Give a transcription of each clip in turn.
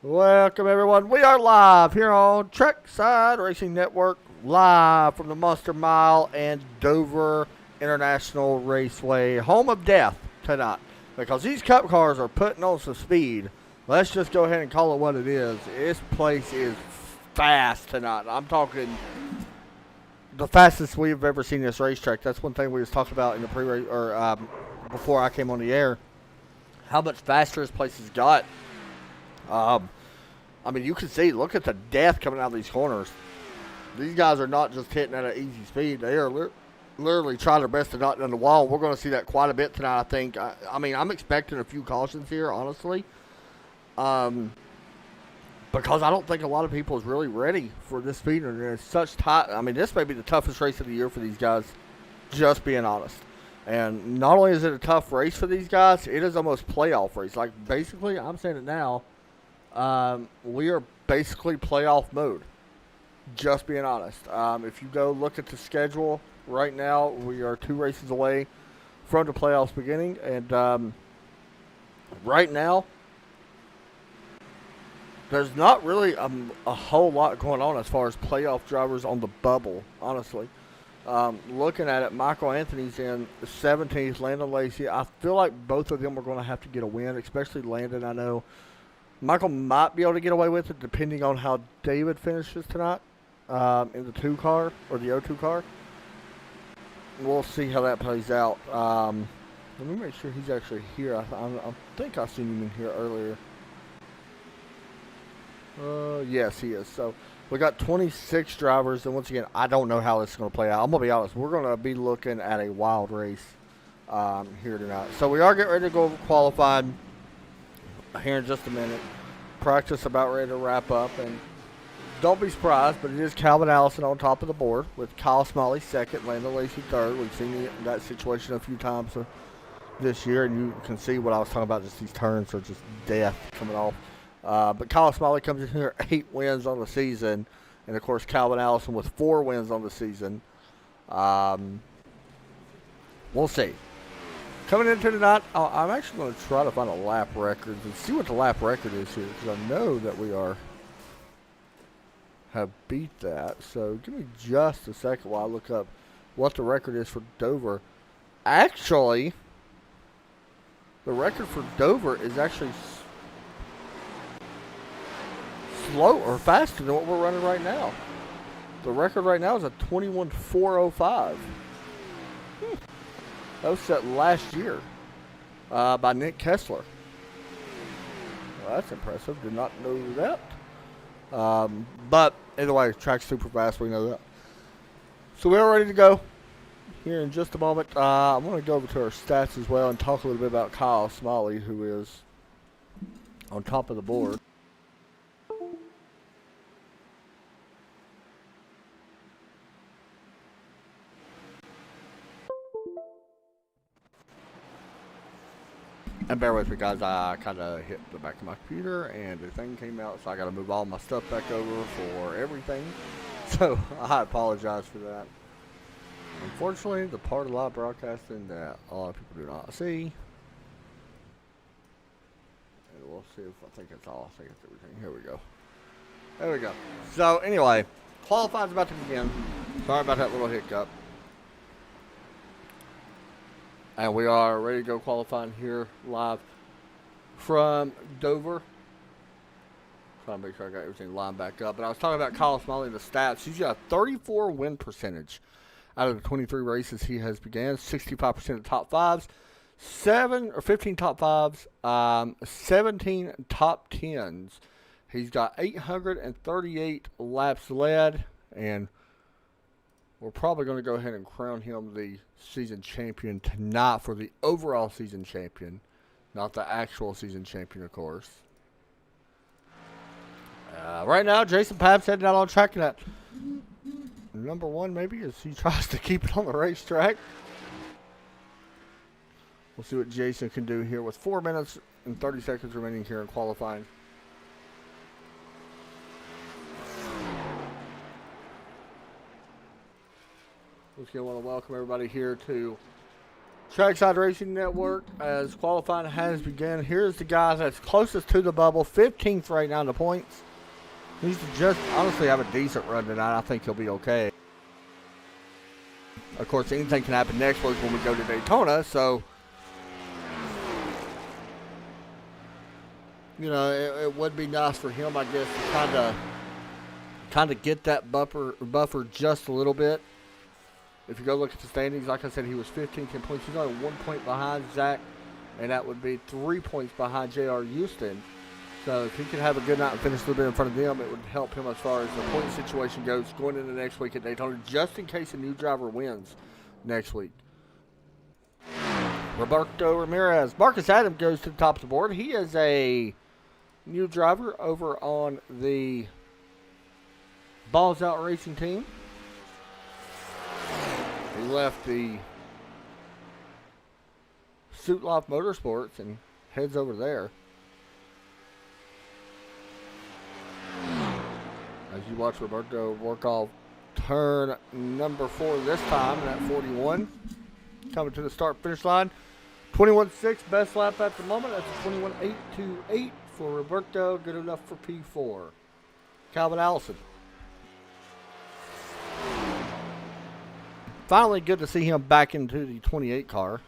Welcome, everyone. We are live here on Trackside Racing Network, live from the Monster Mile and Dover International Raceway, home of death tonight. Because these cup cars are putting on some speed. Let's just go ahead and call it what it is. This place is fast tonight. I'm talking the fastest we've ever seen this racetrack. That's one thing we was talking about in the pre-race or before I came on the air. How much faster this place has got. I mean, you can see, look at the death coming out of these corners. These guys are not just hitting at an easy speed. They are literally trying their best to knock down the wall. We're going to see that quite a bit tonight, I think. I mean, I'm expecting a few cautions here, honestly. Because I don't think a lot of people is really ready for this speed. And it's such tight. I mean, this may be the toughest race of the year for these guys, just being honest. And not only is it a tough race for these guys, it is almost playoff race. Like, basically, I'm saying it now, we are basically playoff mode, just being honest. If you go look at the schedule right now, we are 2 races away from the playoffs beginning. And right now, there's not really a whole lot going on as far as playoff drivers on the bubble, honestly. Looking at it, Michael Anthony's in 17th, Landon Lacey. I feel like both of them are going to have to get a win, especially Landon. I know Michael might be able to get away with it depending on how David finishes tonight in the 2 car or the O2 car. We'll see how that plays out. Let me make sure he's actually here. I think I seen him in here earlier. Yes, he is. So we got 26 drivers, and once again, I don't know how this is going to play out. I'm going to be honest. We're going to be looking at a wild race here tonight. So we are getting ready to go qualifying here in just a minute. Practice about ready to wrap up, and don't be surprised, but it is Calvin Allison on top of the board with Kyle Smalley second, Landon Lacey third. We've seen that situation a few times this year, and you can see what I was talking about. Just these turns are just death coming off. But Kyle Smalley comes in here 8 wins on the season, and of course Calvin Allison with 4 wins on the season. We'll see. Coming into tonight, I'm actually going to try to find a lap record and see what the lap record is here, because I know that we have beat that. So give me just a second while I look up what the record is for Dover. Actually, the record for Dover is actually slow or faster than what we're running right now. The record right now is a 21.405. That was set last year by Nick Kessler. Well, that's impressive. Did not know that. But either way, track's super fast. We know that. So we're ready to go here in just a moment. I'm going to go over to our stats as well and talk a little bit about Kyle Smalley, who is on top of the board. And bear with me, guys. I kind of hit the back of my computer, and the thing came out, so I got to move all my stuff back over for everything. So I apologize for that. Unfortunately, the part of live broadcasting that a lot of people do not see. And we'll see if I think it's all. I think it's everything. Here we go. There we go. So anyway, qualifying's about to begin. Sorry about that little hiccup. And we are ready to go qualifying here live from Dover. Trying to make sure I got everything lined back up. But I was talking about Kyle Smalley and the stats. He's got a 34 win percentage out of the 23 races he has began. 65% of top fives, 15 top fives, 17 top tens. He's got 838 laps led, and we're probably going to go ahead and crown him the season champion tonight for the overall season champion, not the actual season champion, of course. Right now, Jason Papp's heading out on track in that number 1, maybe, as he tries to keep it on the racetrack. We'll see what Jason can do here with 4 minutes and 30 seconds remaining here in qualifying. Once again, I want to welcome everybody here to Trackside Racing Network, as qualifying has begun. Here's the guy that's closest to the bubble, 15th right now in the points. He's just honestly have a decent run tonight. I think he'll be okay. Of course, anything can happen next week when we go to Daytona. So, you know, it would be nice for him, I guess, to kind of get that buffer just a little bit. If you go look at the standings, like I said, he was 15th in points. He's only 1 point behind Zach, and that would be 3 points behind J.R. Houston. So if he could have a good night and finish a little bit in front of them, it would help him as far as the point situation goes going into next week at Daytona, just in case a new driver wins next week. Roberto Ramirez. Marcus Adams goes to the top of the board. He is a new driver over on the Balls Out Racing team. He left the Suit Life Motorsports and heads over there. As you watch Roberto work off turn number 4 this time, and at 41. Coming to the start-finish line. 21.6, best lap at the moment. That's a 21.828 for Roberto. Good enough for P4. Calvin Allison. Finally good to see him back into the 28 car.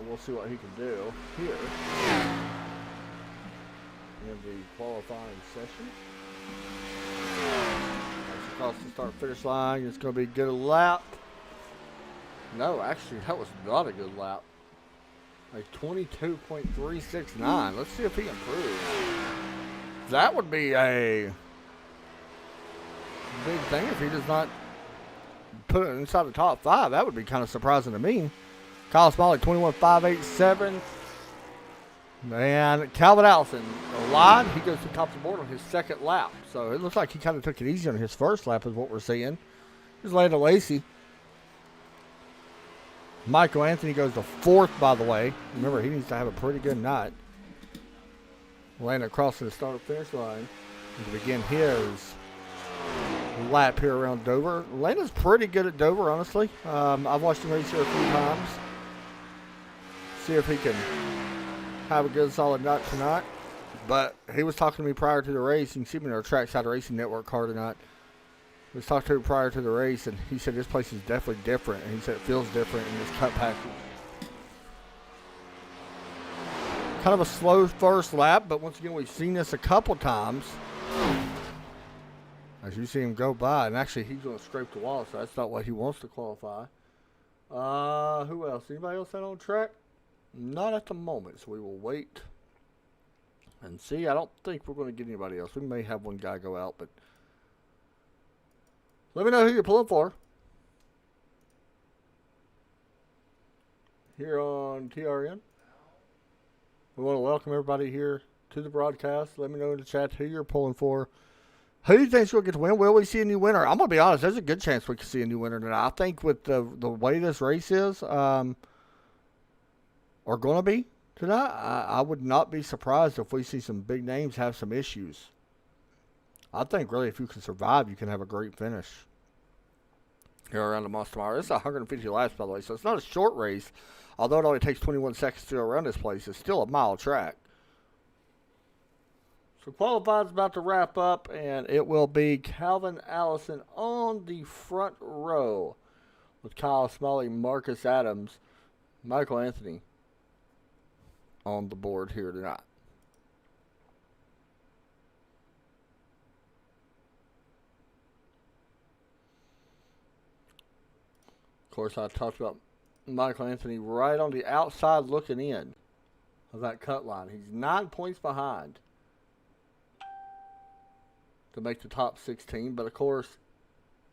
We'll see what he can do here in the qualifying session. That's across the start-finish line. It's going to be a good lap. No, actually, that was not a good lap. Like 22.369. Let's see if he improves. That would be a big thing if he does not put it inside the top 5. That would be kind of surprising to me. Kyle Smalley, 21.587. And Calvin Allison, lied. He goes to the top of the board on his second lap. So it looks like he kind of took it easy on his first lap is what we're seeing. Here's Landon Lacey. Michael Anthony goes to 4th, by the way. Remember, he needs to have a pretty good night. Landon crossing the start-finish line to begin his lap here around Dover. Landon's pretty good at Dover, honestly. I've watched him race here a few times. See if he can have a good, solid night tonight. But he was talking to me prior to the race. You can see him in our Trackside Racing Network car tonight. We was talking to him prior to the race, and he said this place is definitely different. And he said it feels different in this cut package. Kind of a slow first lap, but once again, we've seen this a couple times. As you see him go by, and actually he's going to scrape the wall, so that's not what he wants to qualify. Who else? Anybody else out on track? Not at the moment, so we will wait and see. I don't think we're going to get anybody else. We may have one guy go out, but let me know who you're pulling for here on TRN. We want to welcome everybody here to the broadcast. Let me know in the chat who you're pulling for. Who do you think's going to get the win? Will we see a new winner? I'm going to be honest. There's a good chance we could see a new winner tonight. I think with the way this race is, are going to be tonight, I would not be surprised if we see some big names have some issues. I think really if you can survive, you can have a great finish here around the Monster Mile. It's 150 laps, by the way, so it's not a short race. Although it only takes 21 seconds to go around this place, it's still a mile track. So qualifying's about to wrap up, and it will be Calvin Allison on the front row with Kyle Smalley, Marcus Adams, Michael Anthony on the board here tonight. Of course, I talked about Michael Anthony right on the outside looking in of that cut line. He's 9 points behind to make the top 16, but of course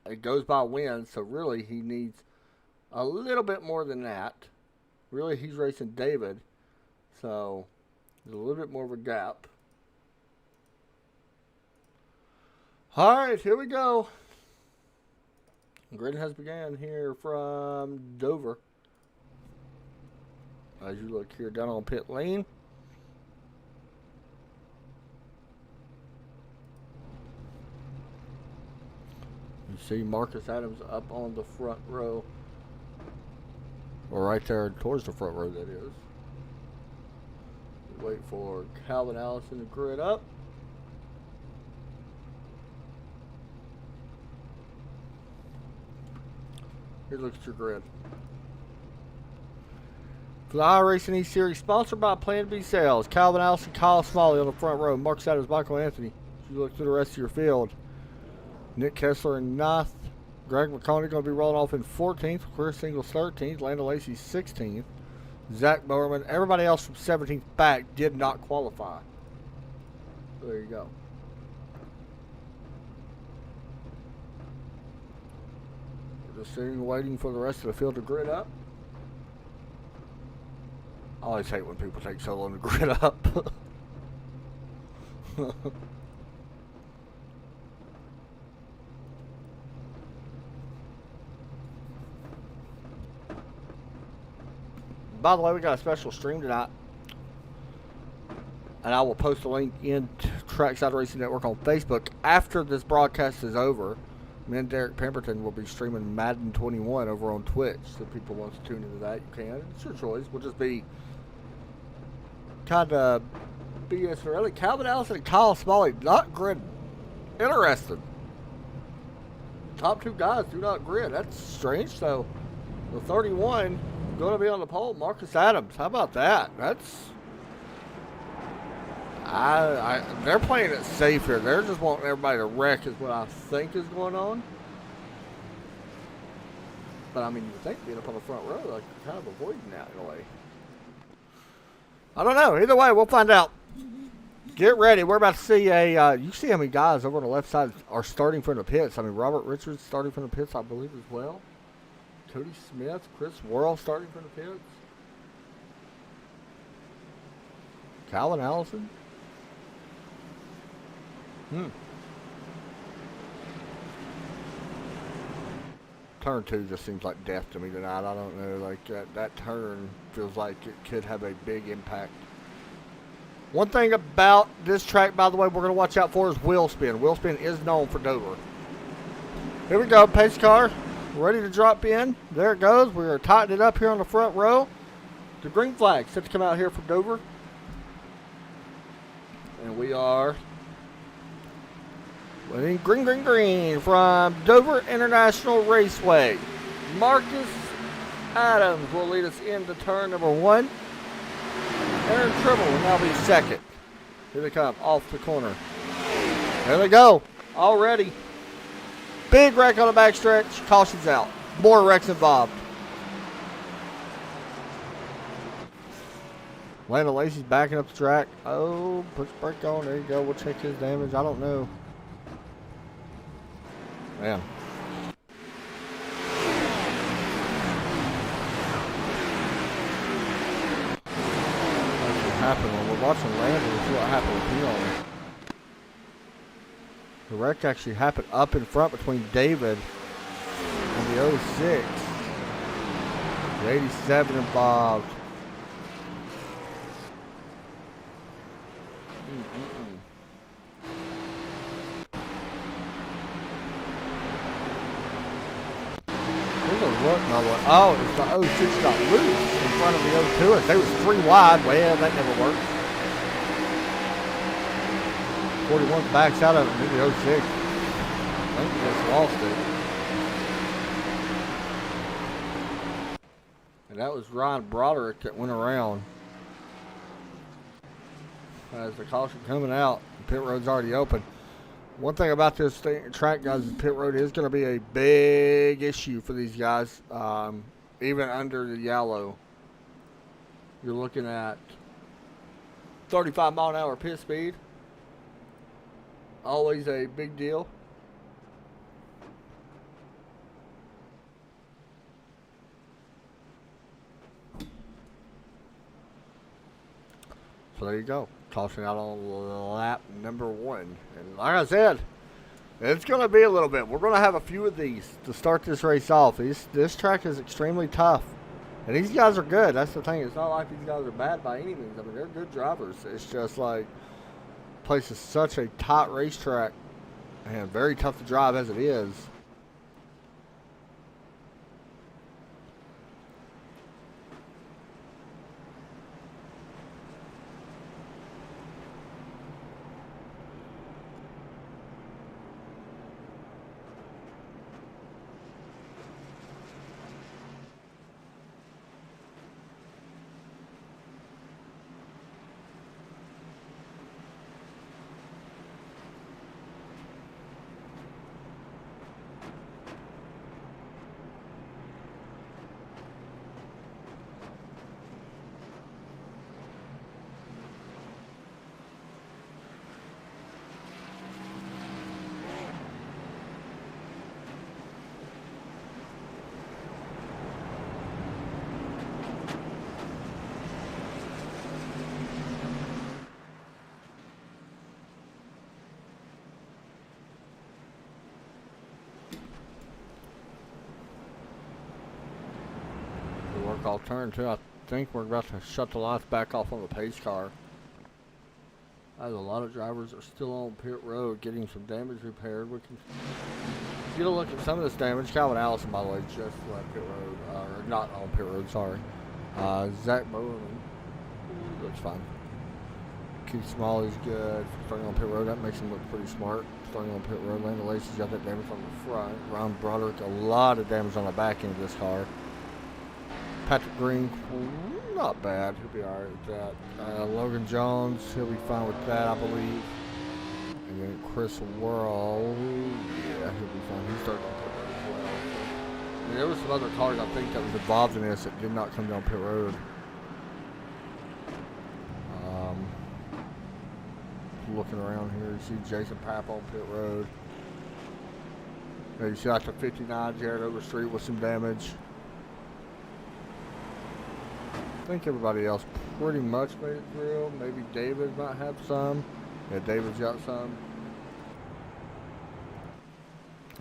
it goes by wins, so really he needs a little bit more than that. Really, he's racing David, so there's a little bit more of a gap. All right, here we go. Grid has begun here from Dover. As you look here down on pit lane. See Marcus Adams up on the front row. Or right there towards the front row, that is. Wait for Calvin Allison to grid up. Here looks your grid. For the iRacing E-Series, sponsored by Plan B Sales, Calvin Allison, Kyle Smalley on the front row, Marcus Adams, Michael Anthony. As you look through the rest of your field, Nick Kessler in 9th, Greg McConaughey going to be rolling off in 14th, Chris Singles 13th, Lando Lacey 16th, Zach Bowerman. Everybody else from 17th back did not qualify. So there you go. We're just sitting waiting for the rest of the field to grid up. I always hate when people take so long to grid up. By the way, we got a special stream tonight. And I will post a link in Trackside Racing Network on Facebook. After this broadcast is over, me and Derek Pemberton will be streaming Madden 21 over on Twitch. So if people want to tune into that, you can. It's your choice. We'll just be kind of BS early. Calvin Allison and Kyle Smalley not grid. Interesting. Top two guys do not grid. That's strange. So the 31 going to be on the pole. Marcus Adams. How about that? That's. They're playing it safe here. They're just wanting everybody to wreck is what I think is going on. But I mean, you think being up on the front row, like you're kind of avoiding that in a way. I don't know. Either way, we'll find out. Get ready. We're about to see you see how many guys over on the left side are starting from the pits. I mean, Robert Richards starting from the pits, I believe, as well. Cody Smith, Chris Worrell starting from the pits. Calvin Allison. Turn 2 just seems like death to me tonight. I don't know. Like that turn feels like it could have a big impact. One thing about this track, by the way, we're going to watch out for is wheel spin. Wheel spin is known for Dover. Here we go. Pace car ready to drop in. There it goes. We are tightening it up here on the front row. The green flag set to come out here from Dover. And we are winning green from Dover International Raceway. Marcus Adams will lead us into turn number 1. Aaron Tribble will now be second. Here they come off the corner. There they go. Already. Big wreck on the backstretch. Caution's out. More wrecks involved. Lando Lacey's backing up the track. Oh, push brake on. There you go. We'll check his damage. I don't know. Man. What happened when we're watching Lando? We'll see what happened with him. The wreck actually happened up in front between David and the 06. The 87 involved. Oh, it's the 06 got loose in front of the 02. They was 3 wide. Well, that never worked. 41 backs out of it. Maybe 06. I think he just lost it. And that was Ryan Broderick that went around. As the caution coming out, the pit road's already open. One thing about this track, guys, the pit road is going to be a big issue for these guys. Even under the yellow, you're looking at 35 mile an hour pit speed. Always a big deal. So there you go. Caution out on lap number 1. And like I said, it's going to be a little bit. We're going to have a few of these to start this race off. This track is extremely tough. And these guys are good. That's the thing. It's not like these guys are bad by any means. I mean, they're good drivers. It's just like, place is such a tight racetrack and very tough to drive as it is. work all turn, too. I think we're about to shut the lights back off on the pace car. As a lot of drivers are still on pit road getting some damage repaired. We can get a look at some of this damage. Calvin Allison, by the way, just left pit road. Or not on pit road, sorry. Zach Bowen looks fine. Keith Smalley's good. Starting on pit road, that makes him look pretty smart. Starting on pit road, Landon Lacey's got that damage on the front. Ron Broderick, a lot of damage on the back end of this car. Patrick Green, not bad. He'll be alright with that. Logan Jones, he'll be fine with that, I believe. And then Chris Worrell, yeah, he'll be fine. He's starting on pit road as well. And there was some other cars I think that was involved in this that did not come down pit road. Looking around here, you see Jason Papp on pit road. You see like the 59 Jared Overstreet with some damage. I think everybody else pretty much made it through. Maybe David might have some. Yeah, David's got some.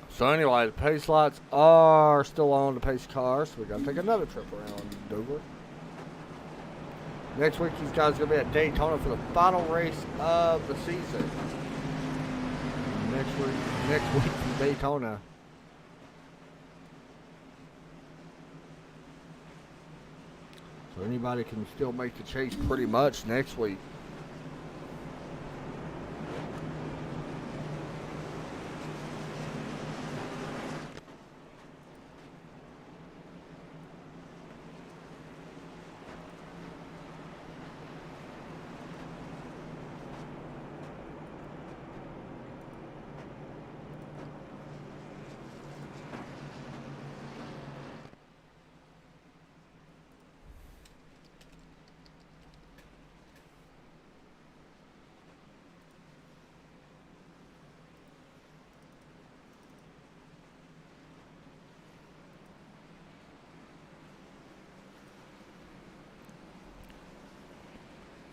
So anyway, the pace lights are still on the pace car, so we got to take another trip around Dover. Next week, these guys are going to be at Daytona for the final race of the season. Next week in Daytona. So anybody can still make the chase pretty much next week.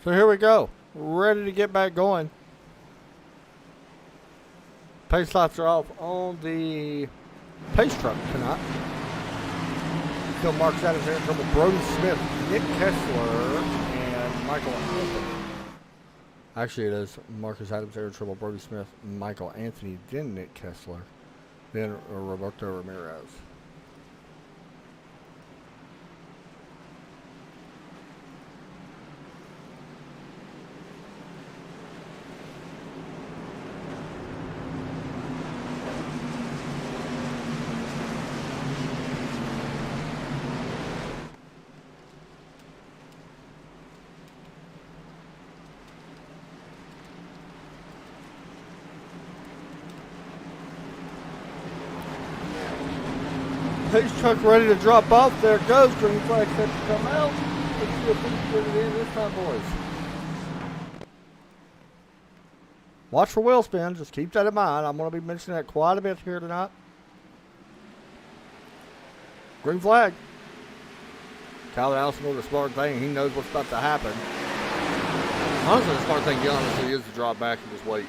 So here we go. Ready to get back going. Pace lights are off on the pace truck tonight. Still Marcus Adams there in trouble. Brody Smith, Nick Kessler, and Michael Anthony. Actually, it is Marcus Adams there in trouble. Brody Smith, Michael Anthony, then Nick Kessler, then Roberto Ramirez. Pace truck ready to drop off. There it goes. Green flag set to come out. Let's see if we can get it in this time, boys. Watch for wheel spin. Just keep that in mind. I'm going to be mentioning that quite a bit here tonight. Green flag. Calvin Allison doing the smart thing. He knows what's about to happen. Honestly, the smart thing, to be honest, is to drop back and just wait.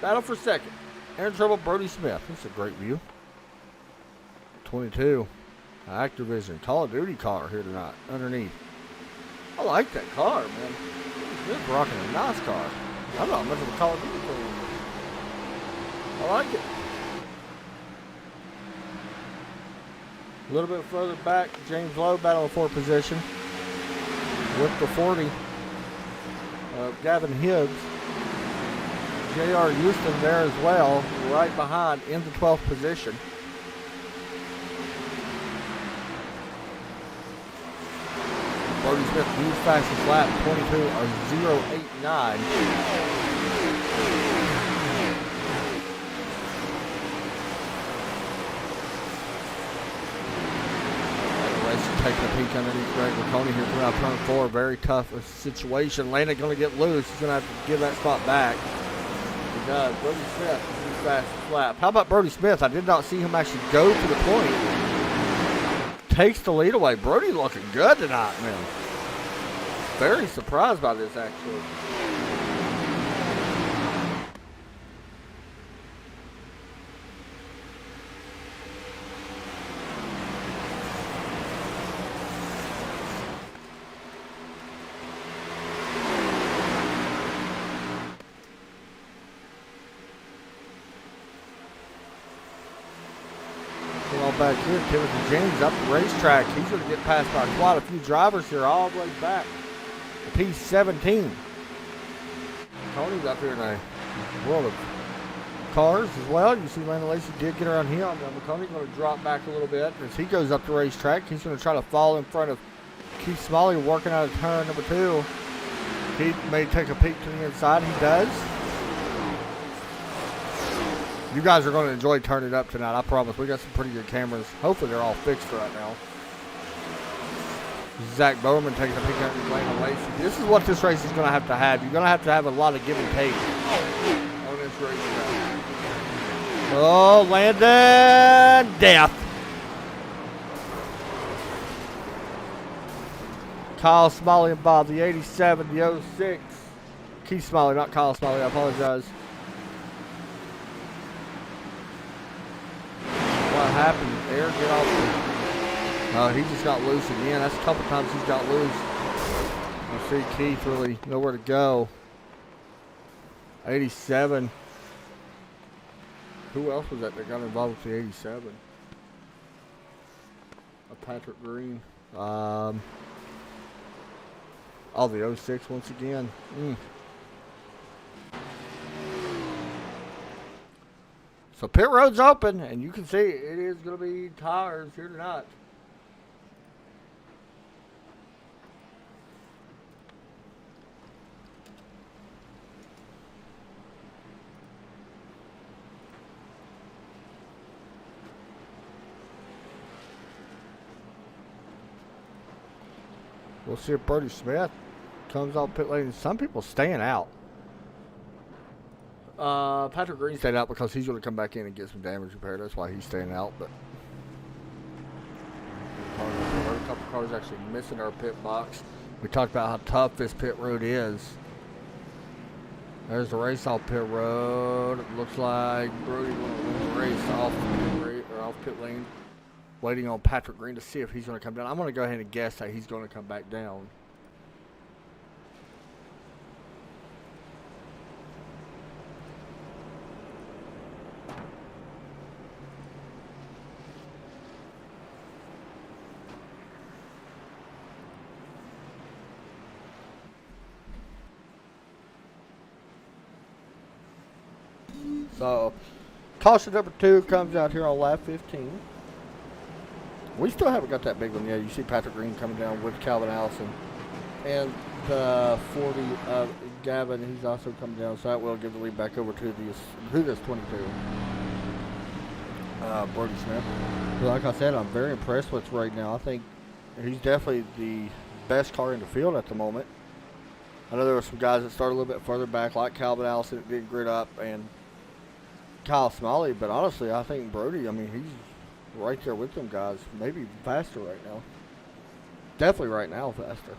Battle for second. Aaron Trouble, Brody Smith. That's a great view. 22. Activision Call of Duty car here tonight. Underneath. I like that car, man. Smith's rocking a nice car. I'm not much of a Call of Duty fan. I like it. A little bit further back, James Lowe battling for position with the 40. Gavin Hibbs. J.R. Houston there as well, right behind in the 12th position. Brody Smith moves fastest lap, 22.089. Taking a peek underneath Greg Riccone here throughout turn 4. Very tough situation. Landon going to get loose. He's going to have to give that spot back. He does. Brody Smith moves fastest lap. How about Brody Smith? I did not see him actually go to the point. Takes the lead away. Brody looking good tonight, man. Very surprised by this, actually. on back here. Timothy James up the racetrack. He's going to get passed by quite a few drivers here all the way back to P17. Tony's up here in a world of cars as well. You see Landon Lacey did get around here. McConaughey's going to drop back a little bit as he goes up the racetrack. He's going to try to fall in front of Keith Smalley working out of turn number 2. He may take a peek to the inside. He does. You guys are going to enjoy turning it up tonight, I promise. We got some pretty good cameras. Hopefully they're all fixed right now. Zach Bowman taking a peek at Landon Lacey. This is what this race is going to have. You're going to have a lot of give and take on this race. Oh, Landon! Death. Kyle Smalley involved, the 87, the 06. Keith Smalley, not Kyle Smalley, I apologize. What happened there? Get off. He just got loose again. That's a couple times he's got loose. You see Keith really nowhere to go. 87. Who else was that got involved with the 87? Patrick Green. The 06 once again. So pit road's open, and you can see it is going to be tires here tonight. We'll see if Brody Smith comes off pit lane. Some people staying out. Patrick Green stayed out because he's going to come back in and get some damage repaired. That's why he's staying out. But a couple cars actually missing our pit box. We talked about how tough this pit road is. There's the race off pit road. It looks like Brody going to win the race off pit lane. Waiting on Patrick Green to see if he's going to come down. I'm going to go ahead and guess that he's going to come back down. So, caution number 2 comes out here on lap 15. We still haven't got that big one yet. You see Patrick Green coming down with Calvin Allison. And the 40 of Gavin, he's also coming down. So that will give the lead back over to this 22. Brody Smith. But like I said, I'm very impressed with right now. I think he's definitely the best car in the field at the moment. I know there were some guys that started a little bit further back, like Calvin Allison that didn't grid up, and Kyle Smalley. But honestly, I think Brody, I mean, he's right there with them guys, maybe faster right now. Definitely right now faster.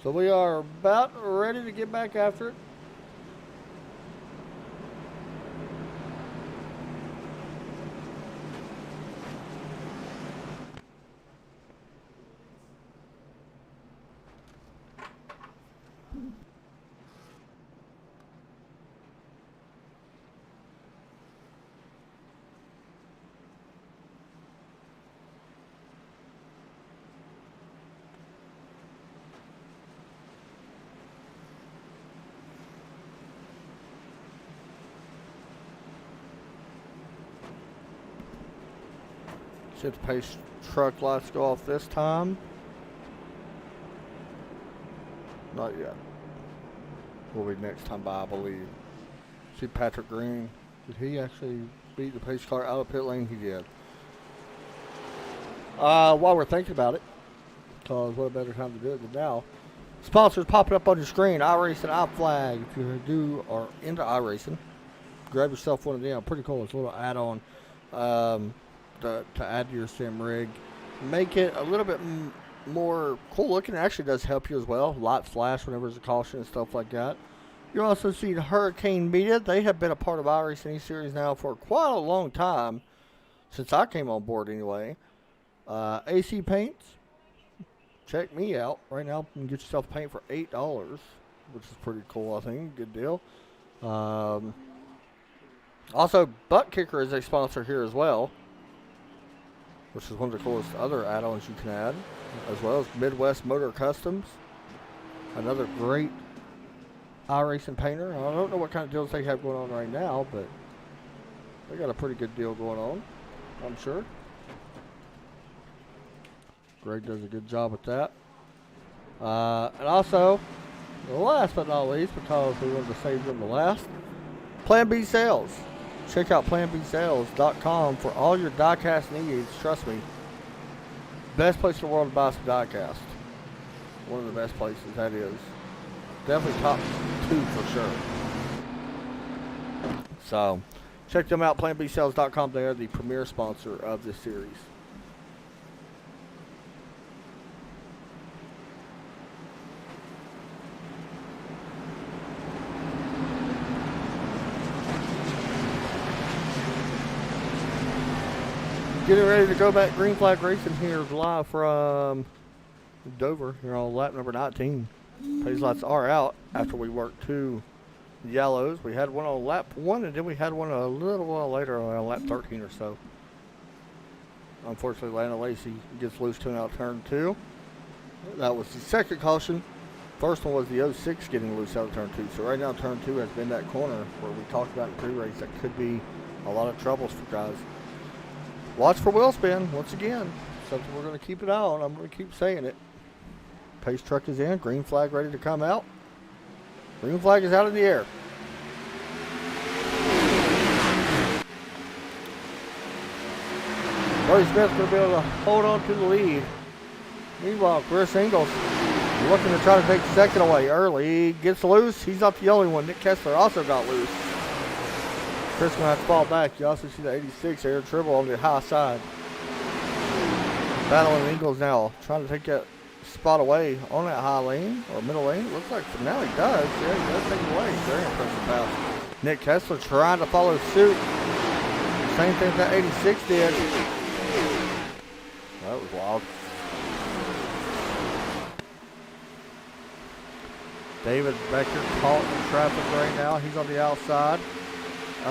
So we are about ready to get back after it. See if the pace truck lights go off this time. Not yet. Will be next time by, I believe. See Patrick Green. Did he actually beat the pace car out of pit lane? He did. While we're thinking about it, because what a better time to do it than now. Sponsors popping up on your screen. iRacing, iFlag. If you are into iRacing, grab yourself one of them. Pretty cool. It's a little add-on to add to your sim rig. make it a little bit more cool looking. It actually does help you as well. Light flash whenever there's a caution and stuff like that. You also see the Hurricane Media. They have been a part of Iracing series now for quite a long time, since I came on board anyway. AC Paints. Check me out. Right now, you can get yourself paint for $8, which is pretty cool, I think. Good deal. Also, Butt Kicker is a sponsor here as well, which is one of the coolest other add-ons you can add, as well as Midwest Motor Customs, another great iRacing painter. I don't know what kind of deals they have going on right now, but they got a pretty good deal going on, I'm sure. Greg does a good job with that. And also, last but not least, because we wanted to save them the last, Plan B Sales. Check out planbsales.com for all your diecast needs. Trust me, best place in the world to buy some diecast. One of the best places, that is. Definitely top 2 for sure. So, check them out, planbsales.com. They are the premier sponsor of this series. Getting ready to go back Green Flag Racing here live from Dover here on lap number 19. Pace lights are out after we worked 2 yellows. We had one on lap 1 and then we had one a little while later on lap 13 or so. Unfortunately, Lana Lacey gets loose to out turn 2. That was the second caution. First one was the 06 getting loose out of turn 2. So right now turn 2 has been that corner where we talked about in pre-race that could be a lot of troubles for guys. Watch for wheel spin, once again. Something we're going to keep it on. I'm going to keep saying it. Pace truck is in. Green flag ready to come out. Green flag is out in the air. Buddy Smith's going to be able to hold on to the lead. Meanwhile, Chris Ingles looking to try to take second away early. He gets loose. He's not the only one. Nick Kessler also got loose. Chris going to have to fall back. You also see the 86 Aaron Tribble on the high side. Battling Ingles now. Trying to take that spot away on that high lane or middle lane. Looks like for now he does. Yeah, he does take it away. Very impressive pass. Nick Kessler trying to follow suit. Same thing that 86 did. That was wild. David Becker caught in traffic right now. He's on the outside.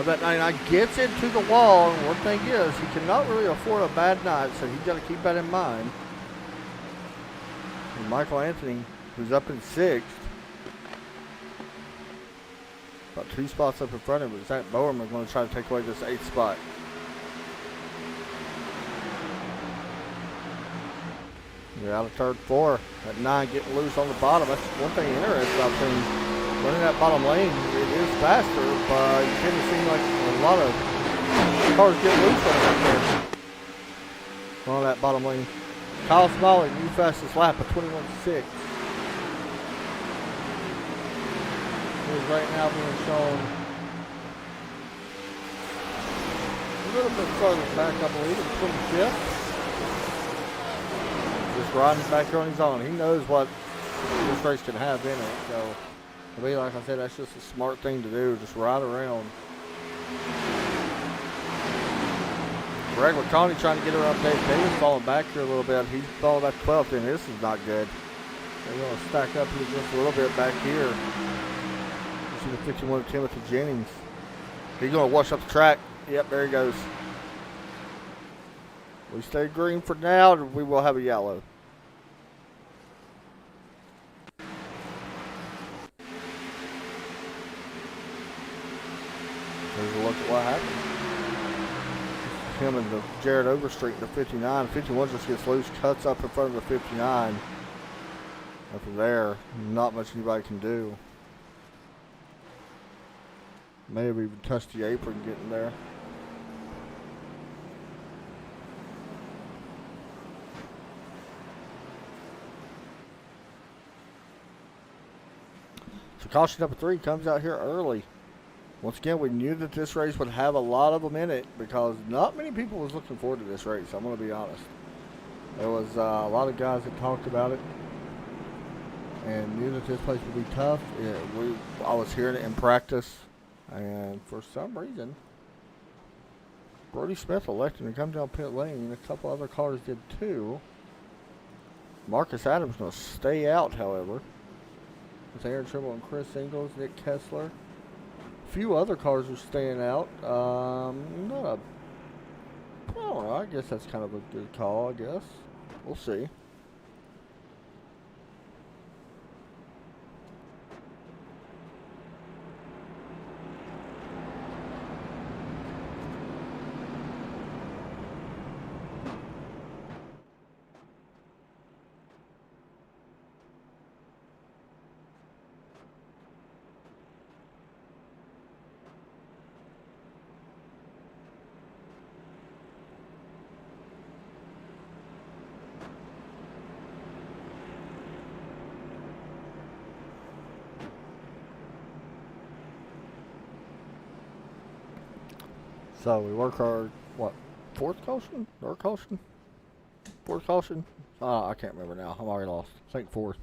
That 99 gets into the wall, and one thing is, he cannot really afford a bad night, so he's got to keep that in mind. And Michael Anthony, who's up in 6th, about 2 spots up in front of him, Zach Bowerman going to try to take away this 8th spot. You're out of turn 4. That 9 getting loose on the bottom. That's one thing interesting about things. Running that bottom lane, it is faster, but you tend to seem like a lot of cars get loose right there on that bottom lane. Kyle Smalley, new fastest lap of 21.6. He's right now being shown a little bit further back, I believe, in 25th. Just riding back here on his own. He knows what this race can have in it, so. To me, like I said, that's just a smart thing to do. Just ride around. Greg McConaughey trying to get her up there. David's falling back here a little bit. He's falling back 12th, and this is not good. They're going to stack up here just a little bit back here. You see the 51 of Timothy Jennings. He's going to wash up the track. Yep, there he goes. We stay green for now, and we will have a yellow. There's a look at what happened. Him and the Jared Overstreet in the 59. 51 just gets loose, cuts up in front of the 59. And from there, not much anybody can do. Maybe even touch the apron getting there. So caution number 3 comes out here early. Once again, we knew that this race would have a lot of them in it because not many people was looking forward to this race. I'm going to be honest. There was a lot of guys that talked about it and knew that this place would be tough. I was hearing it in practice, and for some reason, Brody Smith elected to come down pit lane, and a couple other cars did too. Marcus Adams going to stay out, however. With Aaron Trimble and Chris Ingles, Nick Kessler. A few other cars are staying out. Not a, I don't know, I guess that's kind of a good call, I guess. We'll see. So we work our, what, fourth caution? Third caution? Fourth caution? I can't remember now. I'm already lost. I think fourth.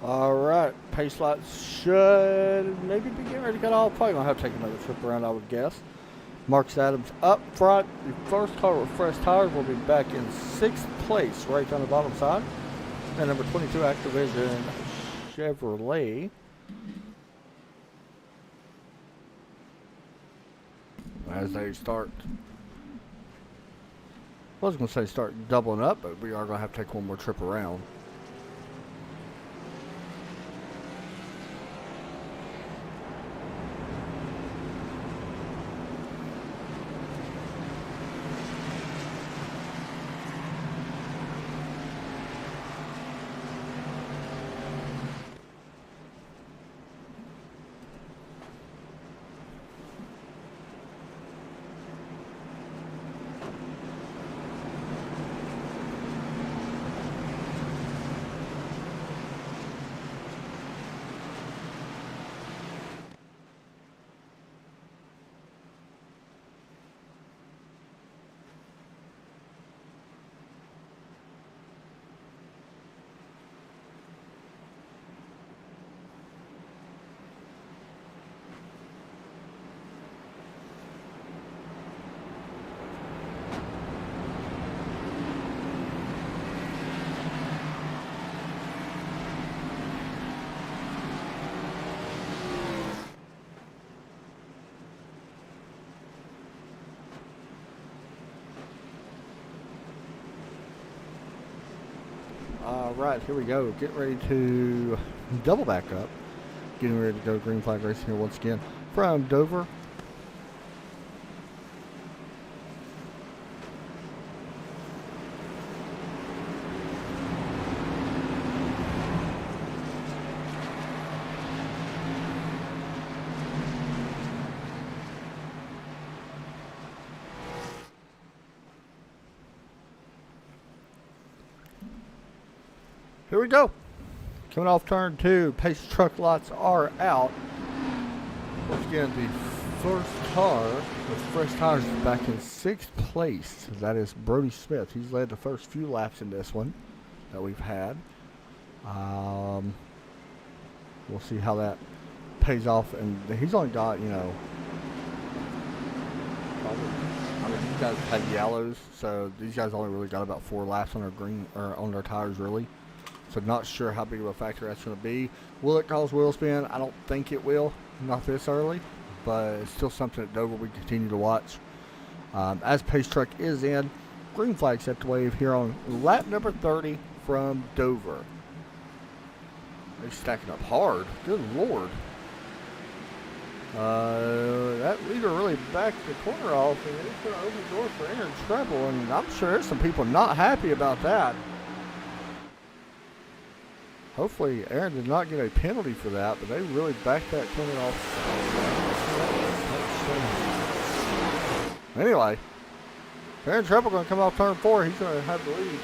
Alright, pace lights should maybe be getting ready to get off. Probably going to have to take another trip around, I would guess. Marcus Adams up front. The first car with fresh tires will be back in 6th place, right down the bottom side. And number 22 Activision Chevrolet. As they start, I was going to say start doubling up, but we are going to have to take one more trip around. Alright, here we go. Get ready to double back up. Getting ready to go green flag racing here once again from Dover. Here we go. Coming off turn 2, pace truck lights are out. Once again, the first car with fresh tires is back in 6th place. That is Brody Smith. He's led the first few laps in this one that we've had. We'll see how that pays off. And he's only got, you know, these guys had yellows, so these guys only really got about 4 laps on their green or on their tires, really. So not sure how big of a factor that's going to be. Will it cause wheel spin? I don't think it will. Not this early, but it's still something at Dover we continue to watch. As Pace Truck is in, green flag set to wave here on lap number 30 from Dover. They're stacking up hard. Good Lord. That leader really backed the corner off, and it's going to open the door for Aaron Treble, and I'm sure there's some people not happy about that. Hopefully Aaron did not get a penalty for that, but they really backed that corner off. Anyway, Aaron Treble going to come off turn 4. He's going to have the lead.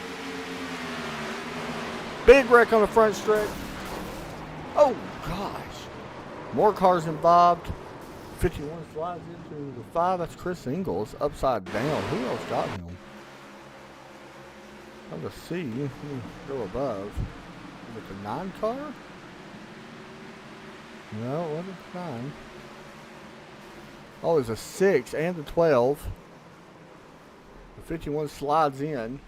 Big wreck on the front stretch. Oh, gosh. More cars involved. 51 slides into the 5. That's Chris Ingles upside down. Who else got him? Let's see. Go above. Is it the 9 car? No, it wasn't the 9. Oh, there's a 6 and the 12. The 51 slides in.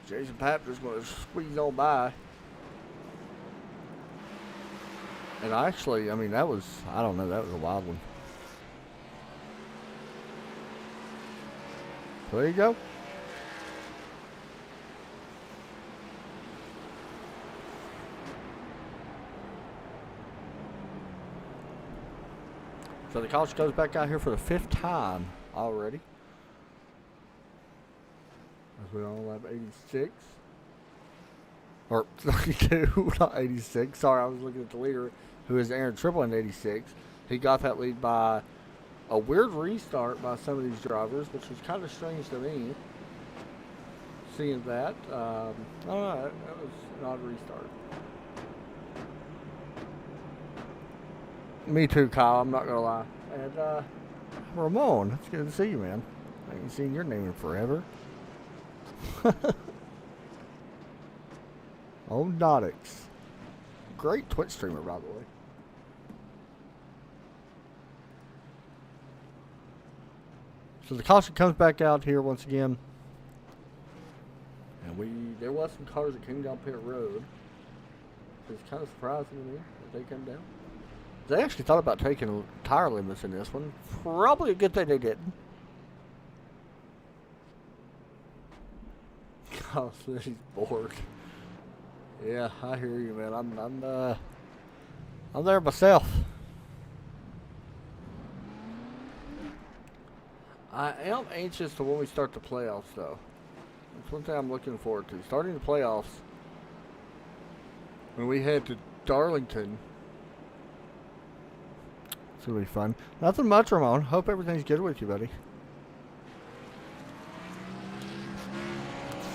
Jason Papter's going to squeeze on by. And actually, I mean, that was, I don't know, that was a wild one. So there you go. So the college goes back out here for the 5th time already. As we're on lap 86. Or 32, not 86. Sorry, I was looking at the leader, who is Aaron Triple in 86. He got that lead by a weird restart by some of these drivers, which was kind of strange to me. Seeing that. I don't know, that was an odd restart. Me too, Kyle, I'm not going to lie. And, Ramon, it's good to see you, man. I ain't seen your name in forever. Oh, Nodix. Great Twitch streamer, by the way. So the caution comes back out here once again. And there was some cars that came down pit road. It's kind of surprising to me that they come down. They actually thought about taking tire limits in this one. Probably a good thing they didn't. Oh, he's bored. Yeah, I hear you, man. I'm there myself. I am anxious to when we start the playoffs, though. That's one thing I'm looking forward to. Starting the playoffs, when we head to Darlington, it's gonna be fun. Nothing much, Ramon. Hope everything's good with you, buddy.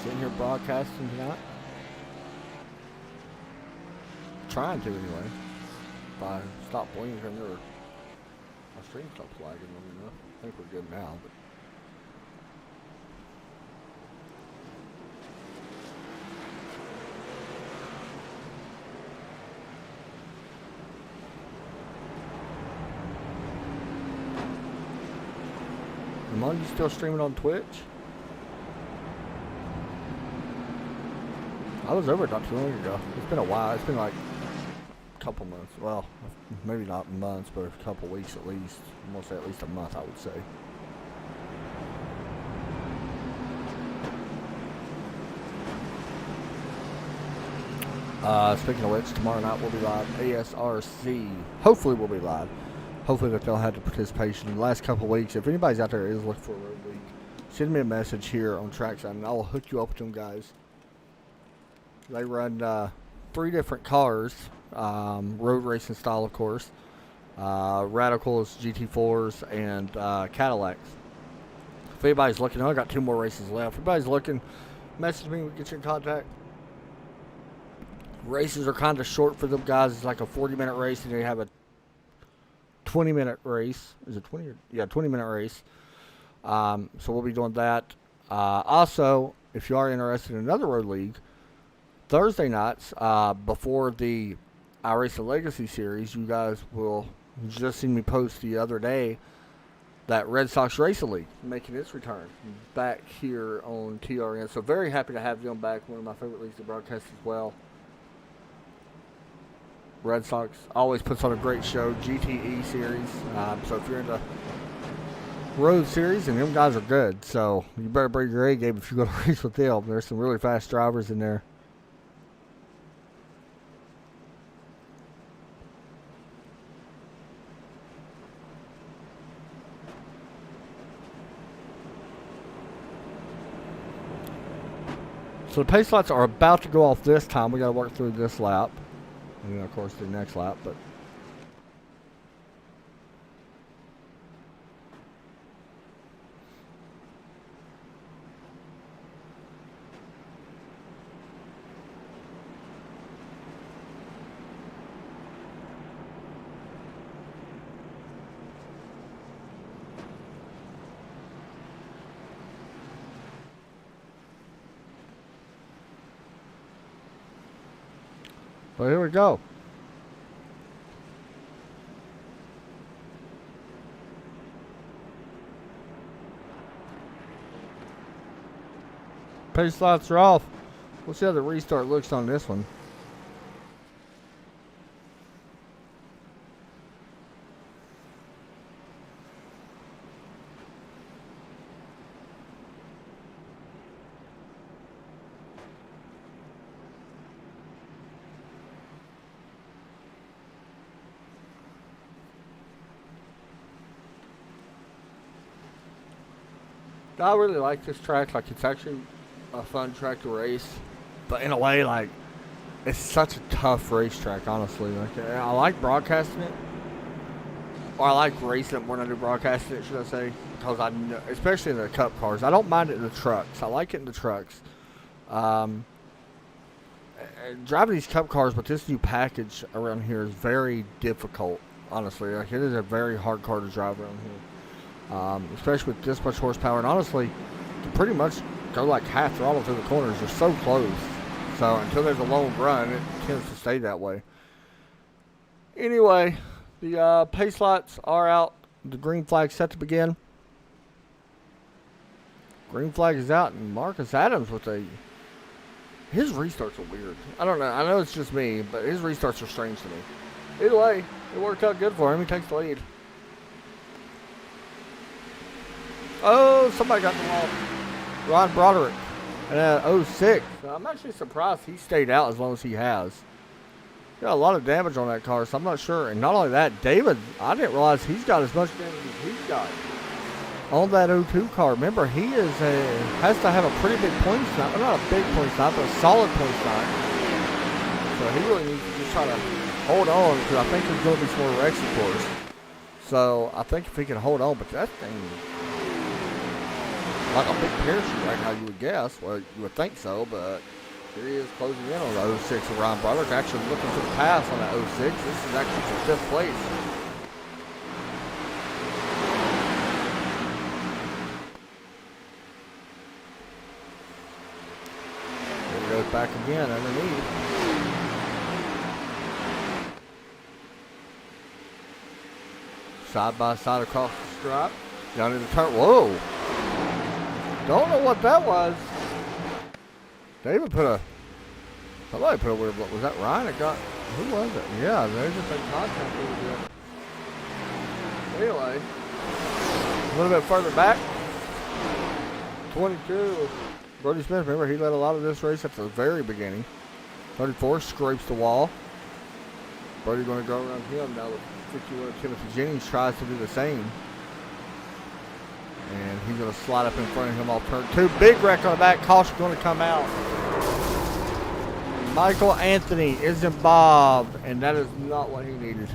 Sitting here broadcasting tonight. Trying to anyway. If I stop blinking or my stream stops lagging long enough. I think we're good now, but Ramon, you still streaming on Twitch? I was over it not too long ago. It's been a while. It's been like a couple months. Well, maybe not months, but a couple weeks at least. I'm going to say at least a month, I would say. Speaking of which, tomorrow night we'll be live. ASRC. Hopefully we'll be live. Hopefully that they'll have the participation in the last couple of weeks. If anybody's out there is looking for a road league, send me a message here on Trackside and I'll hook you up with them guys. They run 3 different cars, road racing style, of course. Radicals, GT4s, and Cadillacs. If anybody's looking, I got 2 more races left. If anybody's looking, message me, we'll get you in contact. Races are kind of short for them guys. It's like a 40-minute race, and they have a 20-minute race. Is it 20? Yeah, 20-minute race. So we'll be doing that. Also, if you are interested in another road league, Thursday nights before the Iracing Legacy Series, you guys will just see me post the other day that Red Sox Racing League making its return back here on TRN. So very happy to have them back. One of my favorite leagues to broadcast as well. Red Sox always puts on a great show, GTE series. So if you're into road series, and them guys are good, so you better bring your A game if you go to race with them. There's some really fast drivers in there. So the pace lights are about to go off this time. We got to work through this lap, and then of course the next lap. But here we go. Pace lights are off. We'll see how the restart looks on this one. I really like this track. Like, it's actually a fun track to race, but in a way, like, it's such a tough racetrack. Honestly, like, I like broadcasting it, or I like racing it more than I do broadcasting it, should I say? Because I know, especially in the Cup cars, I don't mind it in the trucks. I like it in the trucks. Driving these Cup cars with this new package around here is very difficult. Honestly, like, it is a very hard car to drive around here. Especially with this much horsepower, and honestly, to pretty much go like half throttle through the corners, you're so close. So until there's a long run, it tends to stay that way. Anyway, the pace lights are out. The green flag set to begin. Green flag is out, and Marcus Adams with his restarts are weird. I don't know. I know it's just me, but his restarts are strange to me. Either way, it worked out good for him. He takes the lead. Oh, somebody got the wall. Ron Broderick. And 06. I'm actually surprised he stayed out as long as he has. Got a lot of damage on that car, so I'm not sure. And not only that, David, I didn't realize he's got as much damage as he's got on that 02 car. Remember, he has to have a pretty big point snipe. Well, not a big point snipe, but a solid point snipe. So he really needs to just try to hold on, because I think there's going to be some more Rexy cores. So I think if he can hold on, but that thing, like a big parachute right now, you would guess. Well, you would think so, but here he is closing in on the 06 of Ryan Broderick, actually looking for the pass on that 06. This is actually for 5th place. There he goes back again underneath. Side by side across the stripe. Down in the turn. Whoa! Don't know what that was. David somebody put a weird, was that Ryan that got, who was it? Yeah, there's just a contact over there. Anyway, a little bit further back, 22, Brody Smith, remember he led a lot of this race at the very beginning. 34 scrapes the wall. Brody going to go around him now with 51. Timothy Jennings tries to do the same. And he's going to slide up in front of him off turn 2. Big wreck on the back. Caution going to come out. Michael Anthony is involved, and that is not what he needed.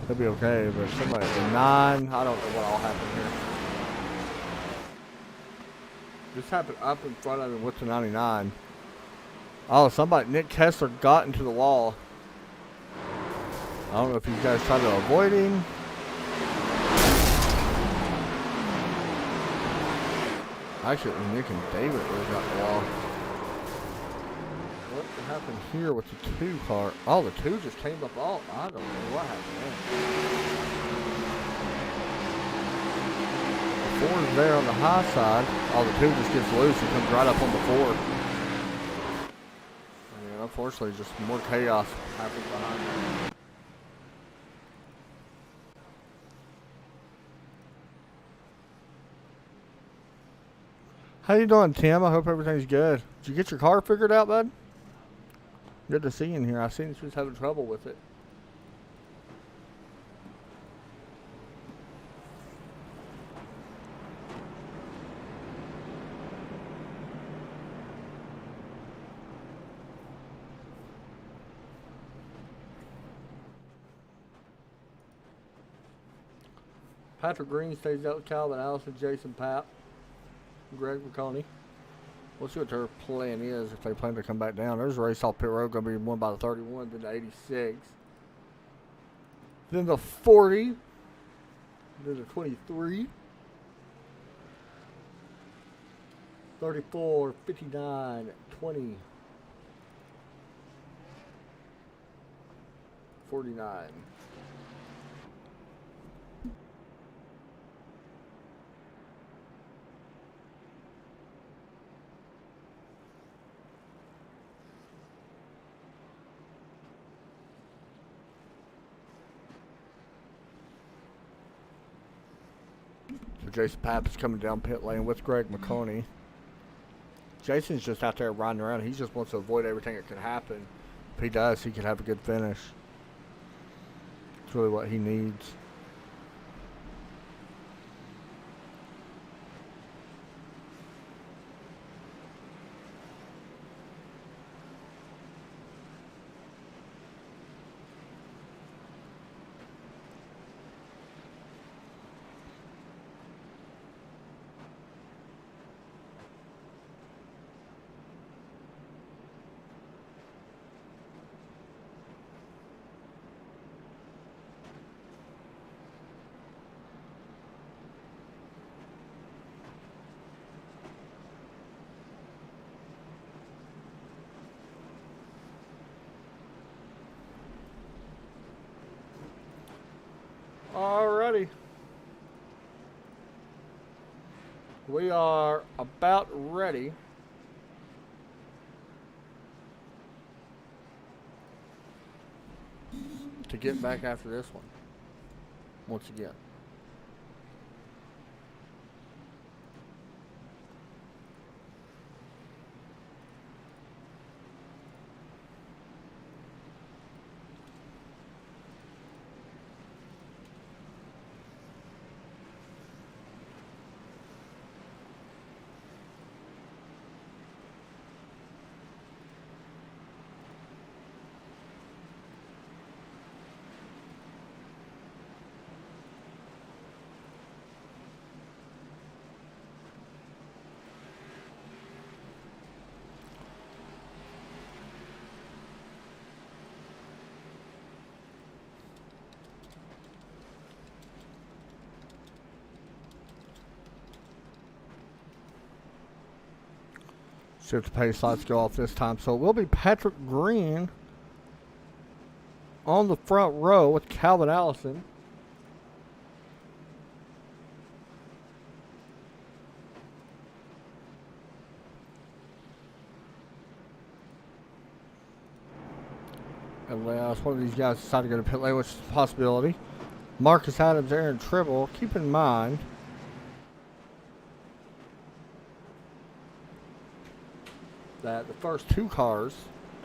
He'll be okay, but somebody at 9. I don't know what all happened here. This happened up in front of him with the 99. Oh, Nick Kessler got into the wall. I don't know if you guys try to avoid him. Actually, Nick and David really got the wall. What happened here with the 2 car? Oh, the 2 just came up all. I don't know what happened there. The 4 is there on the high side. Oh, the 2 just gets loose and comes right up on the 4. And unfortunately, just more chaos happens behind them. How you doing, Tim? I hope everything's good. Did you get your car figured out, bud? Good to see you in here. I seen she was having trouble with it. Patrick Green stays out with Calvin Allison, Jason Papp, Greg McConaughey. We'll see what their plan is if they plan to come back down. There's a race off pit road going to be won by the 31, then the 86. Then the 40. Then the 23. 34, 59, 20. 49. So Jason Papp is coming down pit lane with Greg McConaughey. Jason's just out there riding around. He just wants to avoid everything that can happen. If he does, he can have a good finish. It's really what he needs. Alrighty. We are about ready to get back after this one once again. See if the pace lights go off this time. So it will be Patrick Green on the front row with Calvin Allison. Unless one of these guys decide to go to pit lane, which is a possibility. Marcus Adams, Aaron Tribble. Keep in mind that the first 2 cars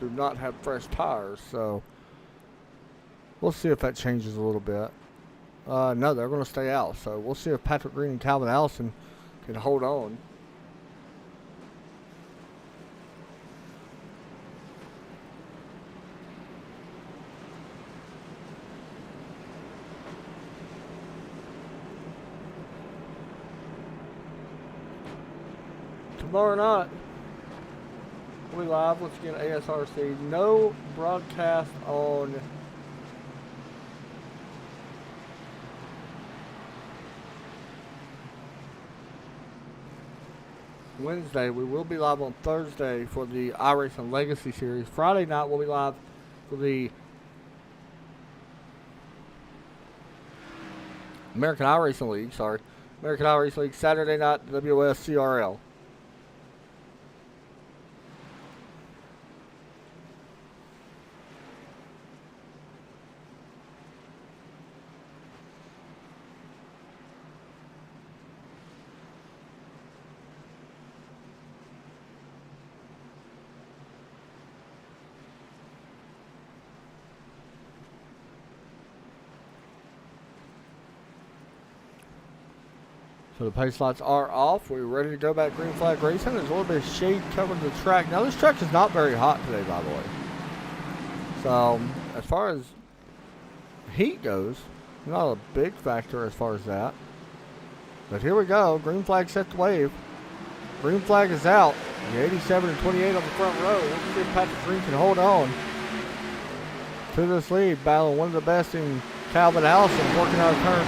do not have fresh tires, so we'll see if that changes a little bit. No, they're going to stay out, so we'll see if Patrick Green and Calvin Allison can hold on. Tomorrow night, we live once again at ASRC. No broadcast on Wednesday. We will be live on Thursday for the Iracing Legacy Series. Friday night we'll be live for the American iRacing League. American iRacing League. Saturday night, WSCRL. So the pace lights are off. We're ready to go back green flag racing. There's a little bit of shade covering the track. Now this track is not very hot today, by the way. So as far as heat goes, not a big factor as far as that. But here we go. Green flag set to wave. Green flag is out. The 87 and 28 on the front row. Let's see if Patrick Green can hold on to this lead. Battling one of the best in Calvin Allison, working out of turn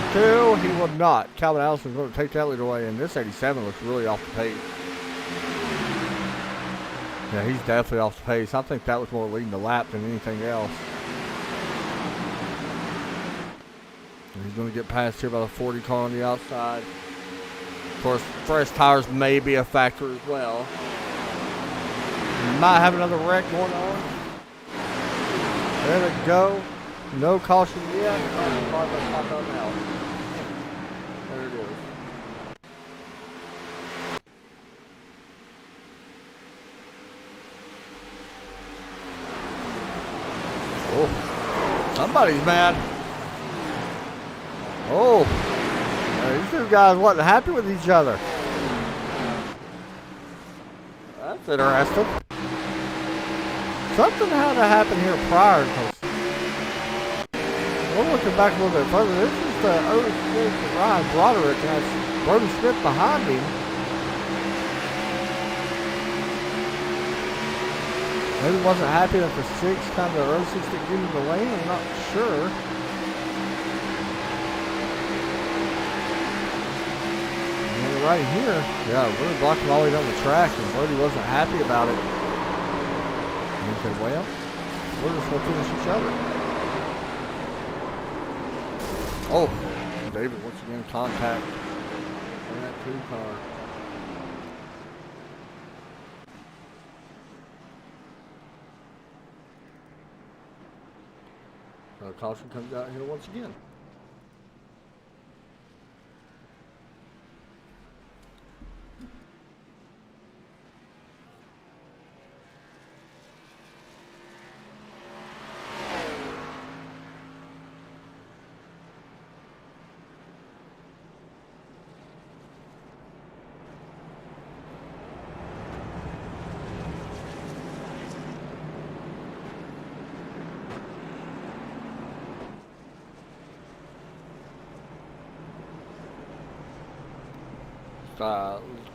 2. He will not. Calvin Allison is going to take that lead away, and this 87 looks really off the pace. Yeah, he's definitely off the pace. I think that was more leading the lap than anything else. And he's going to get passed here by the 40 car on the outside. Of course, fresh tires may be a factor as well. We might have another wreck going on. There we go. No caution yet. There it is. Oh, somebody's mad. Oh, these two guys wasn't happy with each other. That's interesting. Something had to happen here prior. We're looking back a little bit further. This is the early stage of Ryan Broderick, and that's Brody Smith behind him. Maybe wasn't happy that the 6, kind of the early 6 didn't get into the lane. I'm not sure. And right here, yeah, really blocked him all the way down the track, and Brody wasn't happy about it. And he said, well, we're just going to finish each other. Oh, David once again contact on that 2 car. So caution comes out here once again.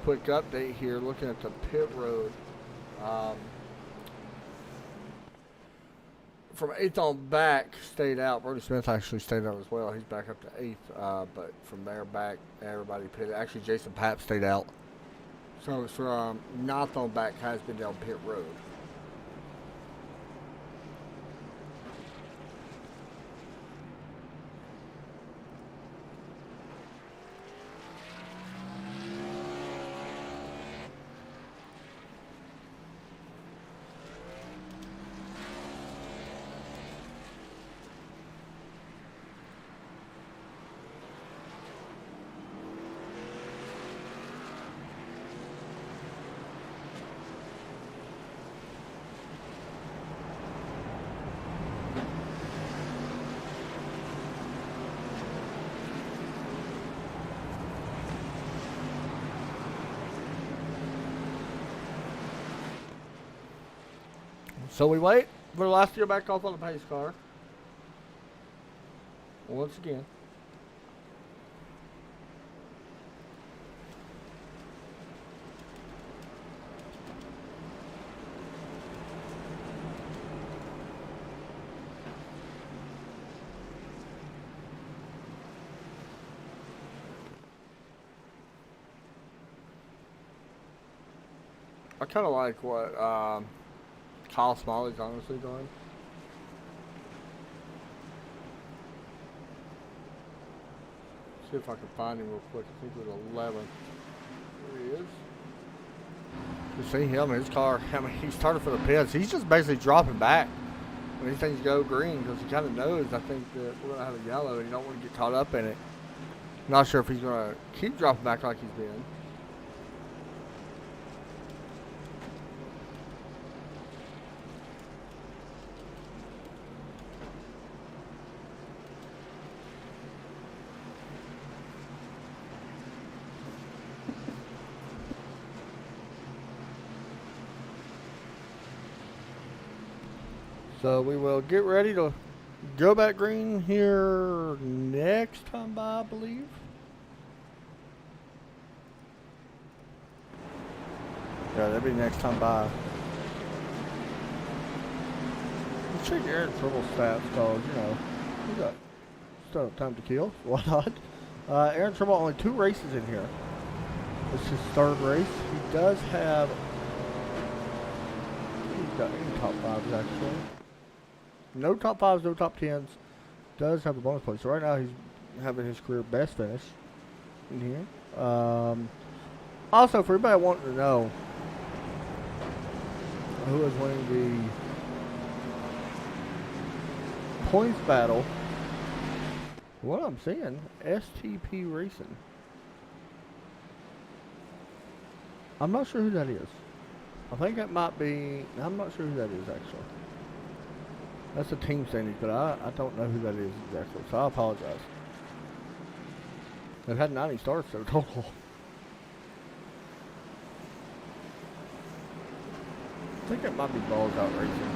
Quick update here, looking at the pit road. From 8th on back, stayed out. Brody Smith actually stayed out as well. He's back up to 8th, but from there back, everybody pitted. Actually, Jason Papp stayed out. So it's from 9th on back, has been down pit road. So we wait for the last to go back off on the pace car. Once again. I kind of like what Kyle Smalley's honestly doing. See if I can find him real quick. I think it was 11. There he is. You see him in his car. I mean, he's started for the pits. He's just basically dropping back when these things go green because he kind of knows, I think, that we're going to have a yellow and you don't want to get caught up in it. Not sure if he's going to keep dropping back like he's been. So we will get ready to go back green here next time by, I believe. Yeah, that'll be next time by. Let's check Aaron Tribble's stats because, you know, we got still time to kill, whatnot. Aaron Tribble only 2 races in here. This is his 3rd race. He does have, he's got any top 5s actually. No top 5s, no top 10s. Does have a bonus point. So right now he's having his career best finish in here. Also, for everybody wanting to know who is winning the points battle, what I'm seeing, STP Racing. I'm not sure who that is. I think that might be, I'm not sure who that is actually. That's a team standings, but I don't know who that is exactly, so I apologize. They've had 90 starts though total. I think that might be Balls Out Racing.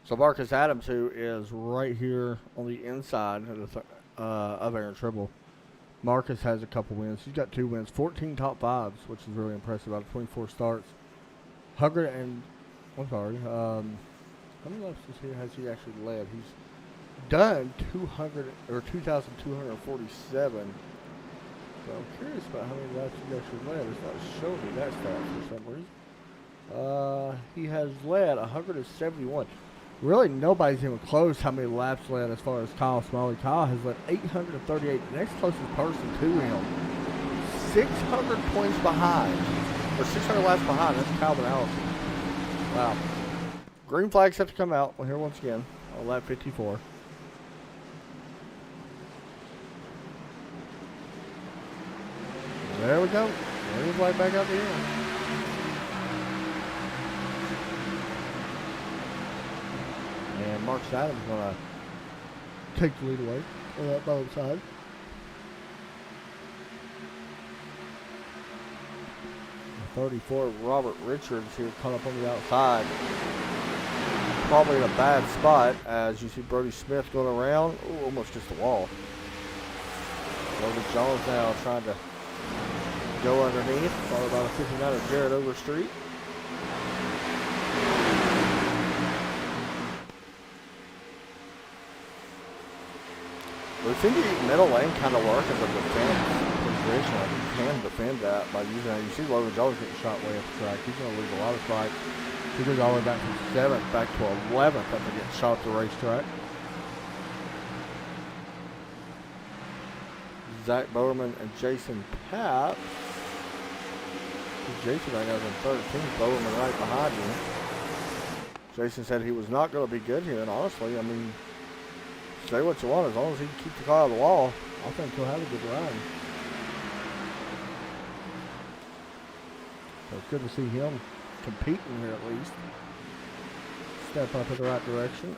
So Marcus Adams, who is right here on the inside of Aaron Tribble. Marcus has a couple wins. He's got 2 wins, 14 top 5s, which is really impressive out of 24 starts. 100 and, I'm sorry, how many laps has he actually led? He's done 2,247. So I'm curious about how many laps he actually led. It's not showing me that stat for some reason. He has led 171. Really, nobody's even close how many laps led as far as Kyle Smalley. Kyle has led 838. The next closest person to him, 600 points behind, or 600 laps behind. That's Calvin Allison. Wow. Green flags have to come out here once again on lap 54. There we go. Green flag back out the end. And Marcus Adams is going to take the lead away on that bottom side. The 34, Robert Richards here caught up on the outside. Probably in a bad spot as you see Brody Smith going around. Ooh, almost just the wall. Logan Jones now trying to go underneath. Followed by the 59 of Jared Overstreet. We think the middle lane kind of work as a defense position. Like you can defend that by using it. You see Logan Jones getting shot way up the track. He's going to lose a lot of spikes. He goes all the way back from 7th back to 11th after getting shot at the racetrack. Zach Bowerman and Jason Papp. Jason right now is in 13th. Bowerman right behind him. Jason said he was not going to be good here, and honestly, I mean, say what you want, as long as he can keep the car on the wall, I think he'll have a good ride. So it's good to see him competing here at least. Step up in the right direction.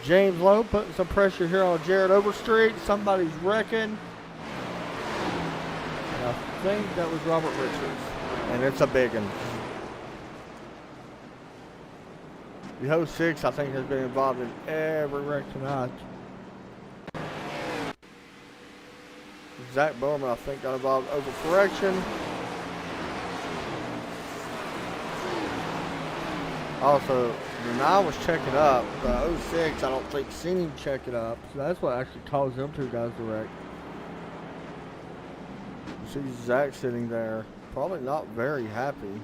James Lowe putting some pressure here on Jared Overstreet. Somebody's wrecking. I think that was Robert Richards. And it's a big one. The 06, I think, has been involved in every wreck tonight. Zach Bowman, I think, got involved. Overcorrection. Also, the 9 was checking up. The 06, I don't think, seen him check it up. So that's what actually caused them two guys to wreck. You see Zach sitting there, probably not very happy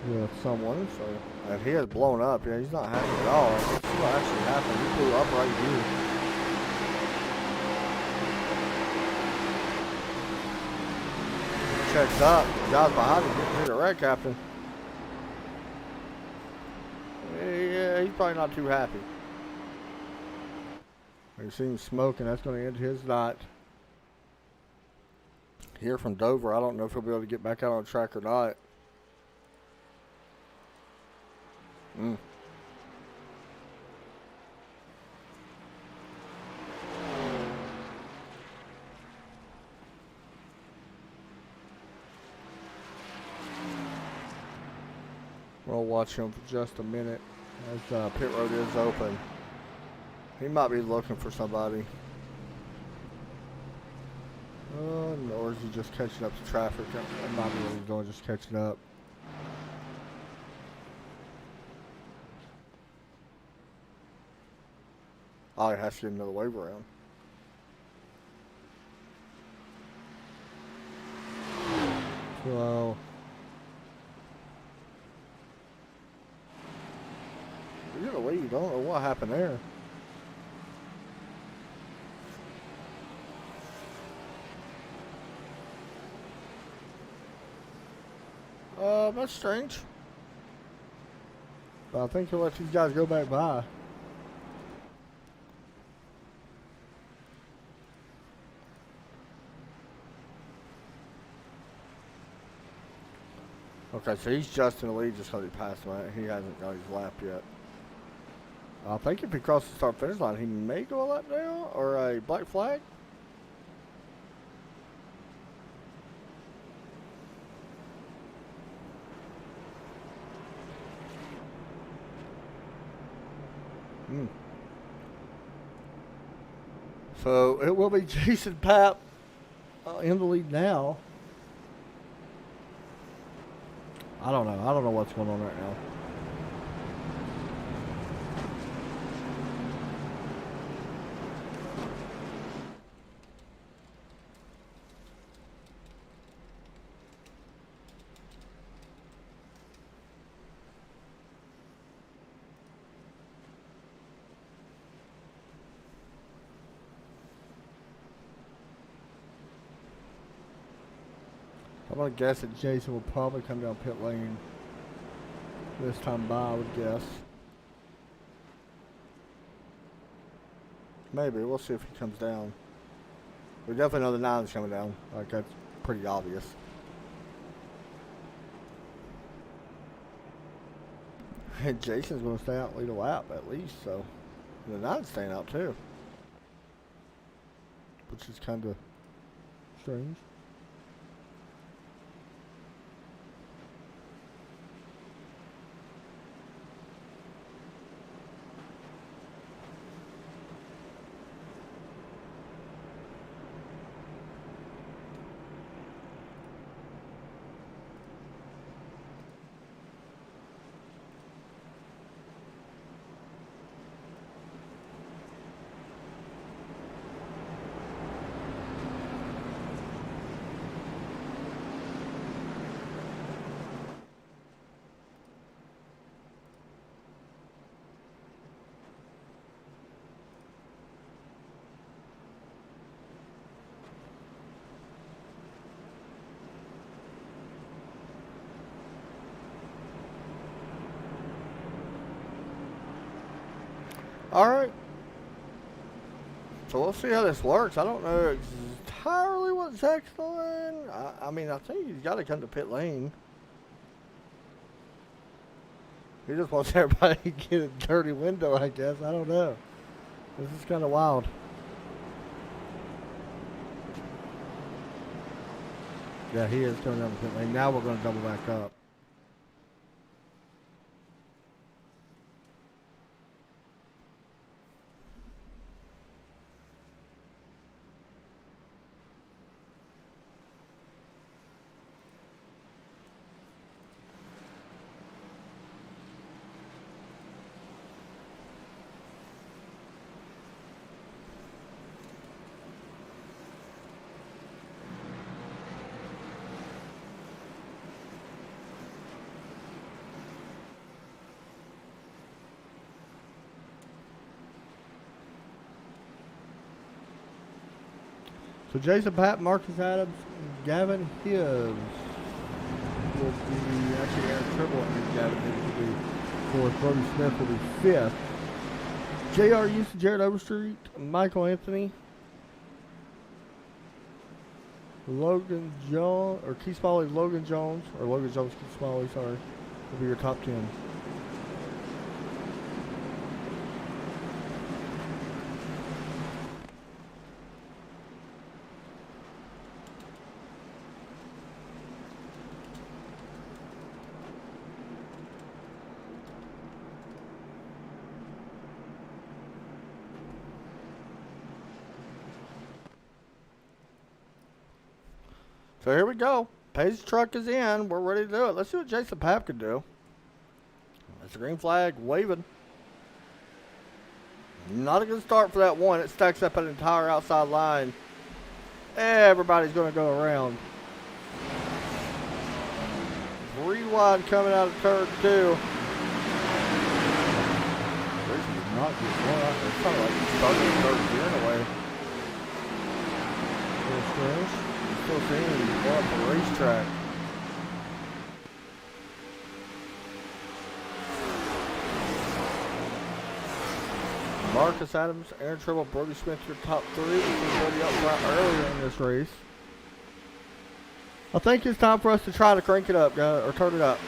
with someone. So if he has blown up, yeah, he's not happy at all. That's what actually happened. He blew up right here. Checks up. The guys behind him getting hit a wreck captain. Yeah, he's probably not too happy. You see him smoking. That's going to end his night. Here from Dover, I don't know if he'll be able to get back out on the track or not. We'll watch him for just a minute as pit road is open. He might be looking for somebody. Or is he just catching up to traffic? That might be what he's doing, just catching up. Oh, he has to get another wave around. So, he's in the lead. I don't know what happened there. That's strange. But I think he'll let these guys go back by. Okay, so he's just in the lead just because he passed him. He hasn't got his lap yet. I think if he crosses the start-finish line, he may go a lap down or a black flag. So it will be Jason Papp in the lead now. I don't know. I don't know what's going on right now. I'm going to guess that Jason will probably come down pit lane this time by, I would guess. Maybe. We'll see if he comes down. We definitely know the 9's coming down. Like, that's pretty obvious. And Jason's going to stay out and lead a lap at least, so. And the 9's staying out too. Which is kind of strange. Alright. So we'll see how this works. I don't know entirely what Zach's doing. I mean, I think he's got to come to pit lane. He just wants everybody to get a dirty window, I guess. I don't know. This is kind of wild. Yeah, he is coming down the pit lane. Now we're going to double back up. So Jason Papp, Marcus Adams, Gavin Hibbs will be actually Aaron Trimble and Gavin Hibbs will be fourth. Brody Smith will be fifth. J.R. Houston, Jared Overstreet, Michael Anthony, Logan Jones, or Keith Smalley, Logan Jones, Keith Smalley, sorry, will be your top 10. So here we go. Page truck is in. We're ready to do it. Let's see what Jason Papp can do. That's the green flag waving. Not a good start for that one. It stacks up an entire outside line. Everybody's going to go around. 3 wide coming out of turn 2. This is not good. It's kind of like starting in third gear in a way. Still seeing him go up the racetrack. Marcus Adams, Aaron Trimble, Brody Smith, your top 3. We see Brody up front earlier in this race. I think it's time for us to try to crank it up, guys, or turn it up.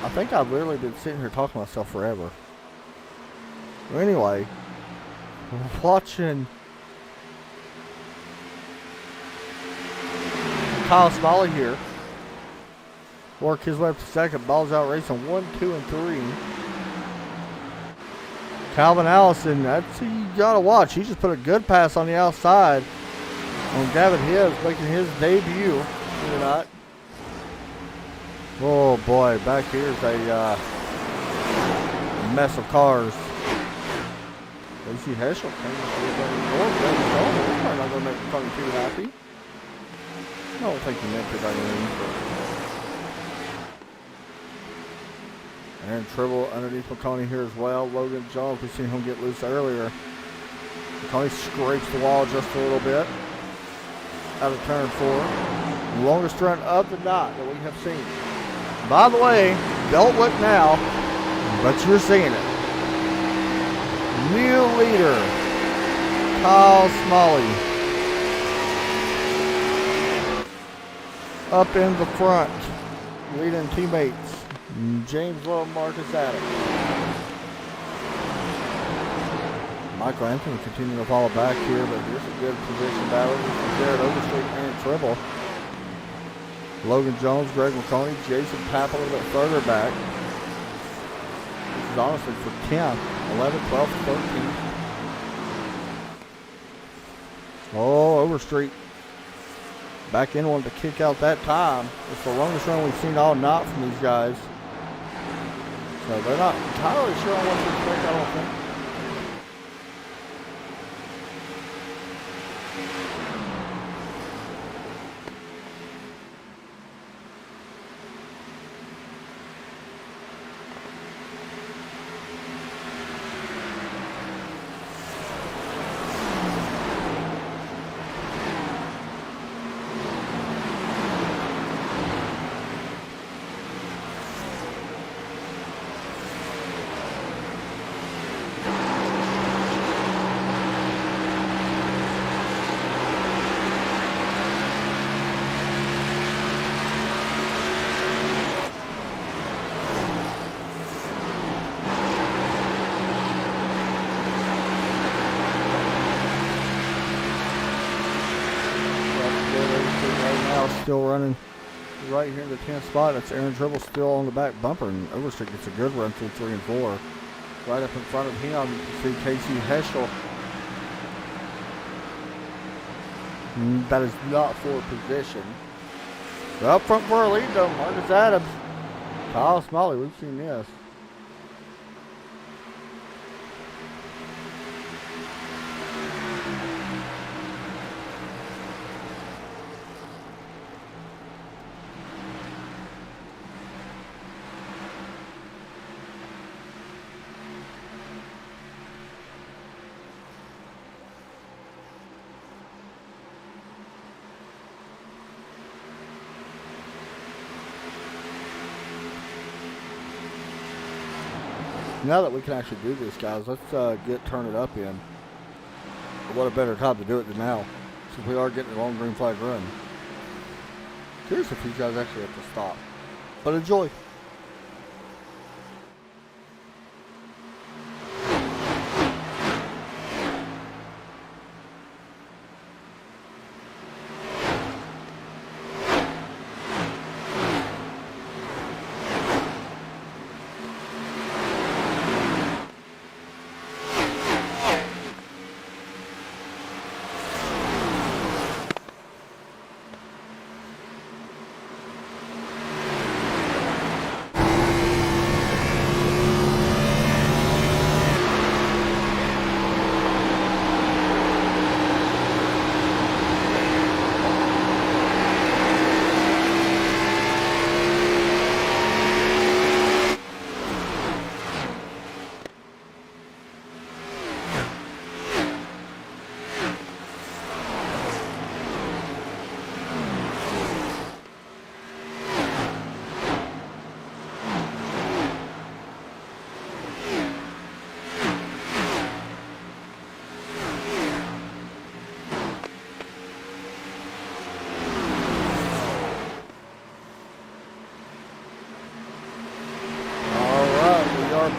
I think I've literally been sitting here talking to myself forever. Well, anyway, we're watching Kyle Smalley here work his way up to second. Ball's out racing 1, 2, and 3. Calvin Allison, that's who you gotta watch. He just put a good pass on the outside on Gavin Hibbs, making his debut. Look at that. Oh boy, back here's a mess of cars. Lacey Heschel came to the north. He's probably not gonna make McConaughey too happy. I don't think he meant to by any means. Aaron Tribble underneath McConaughey here as well. Logan Jones, we've seen him get loose earlier. McConaughey scrapes the wall just a little bit. Out of turn 4. Longest run of the night that we have seen. By the way, don't look now, but you're seeing it. New leader, Kyle Smalley. Up in the front, leading teammates, James Lowe, Marcus Adams. Michael Anthony continuing to follow back here, but here's a good position battle. This is Jared Overstreet and Aaron Tribble. Logan Jones, Greg McConaughey, Jason Papp a little bit further back. This is honestly for 10, 11, 12, 13. Oh, Overstreet back in, wanted to kick out that time. It's the longest run we've seen all night from these guys. So they're not entirely sure on what to expect, I don't think. Still running right here in the 10th spot. That's Aaron Tribble still on the back bumper, and Overstreet gets a good run through 3 and 4. Right up in front of him, you can see Casey Heschel. That is not for position. Up front for a lead though, Marcus Adams. Kyle Smalley, we've seen this. Now that we can actually do this, guys, let's turn it up in. What a better time to do it than now, since we are getting a long green flag run. Curious if these guys actually have to stop. But enjoy.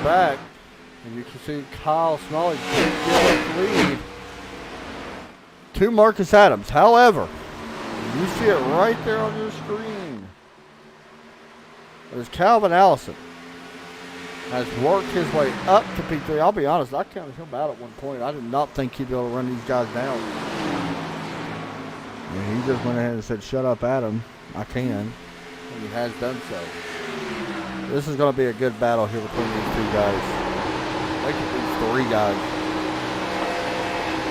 back. And you can see Kyle Smalley did give up the lead to Marcus Adams. However, you see it right there on your screen. There's Calvin Allison has worked his way up to P3. I'll be honest, I counted him out at one point. I did not think he'd be able to run these guys down. And he just went ahead and said, shut up, Adam. I can. And he has done so. This is going to be a good battle here between these two guys. Look at these three guys.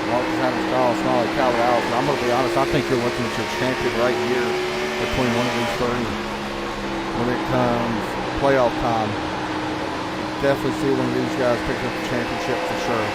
Marcus Adams, Kyle Smalley, Calvin Allison. I'm going to be honest, I think you're looking at your champion right here between one of these three. When it comes playoff time, definitely see one of these guys pick up the championship for sure.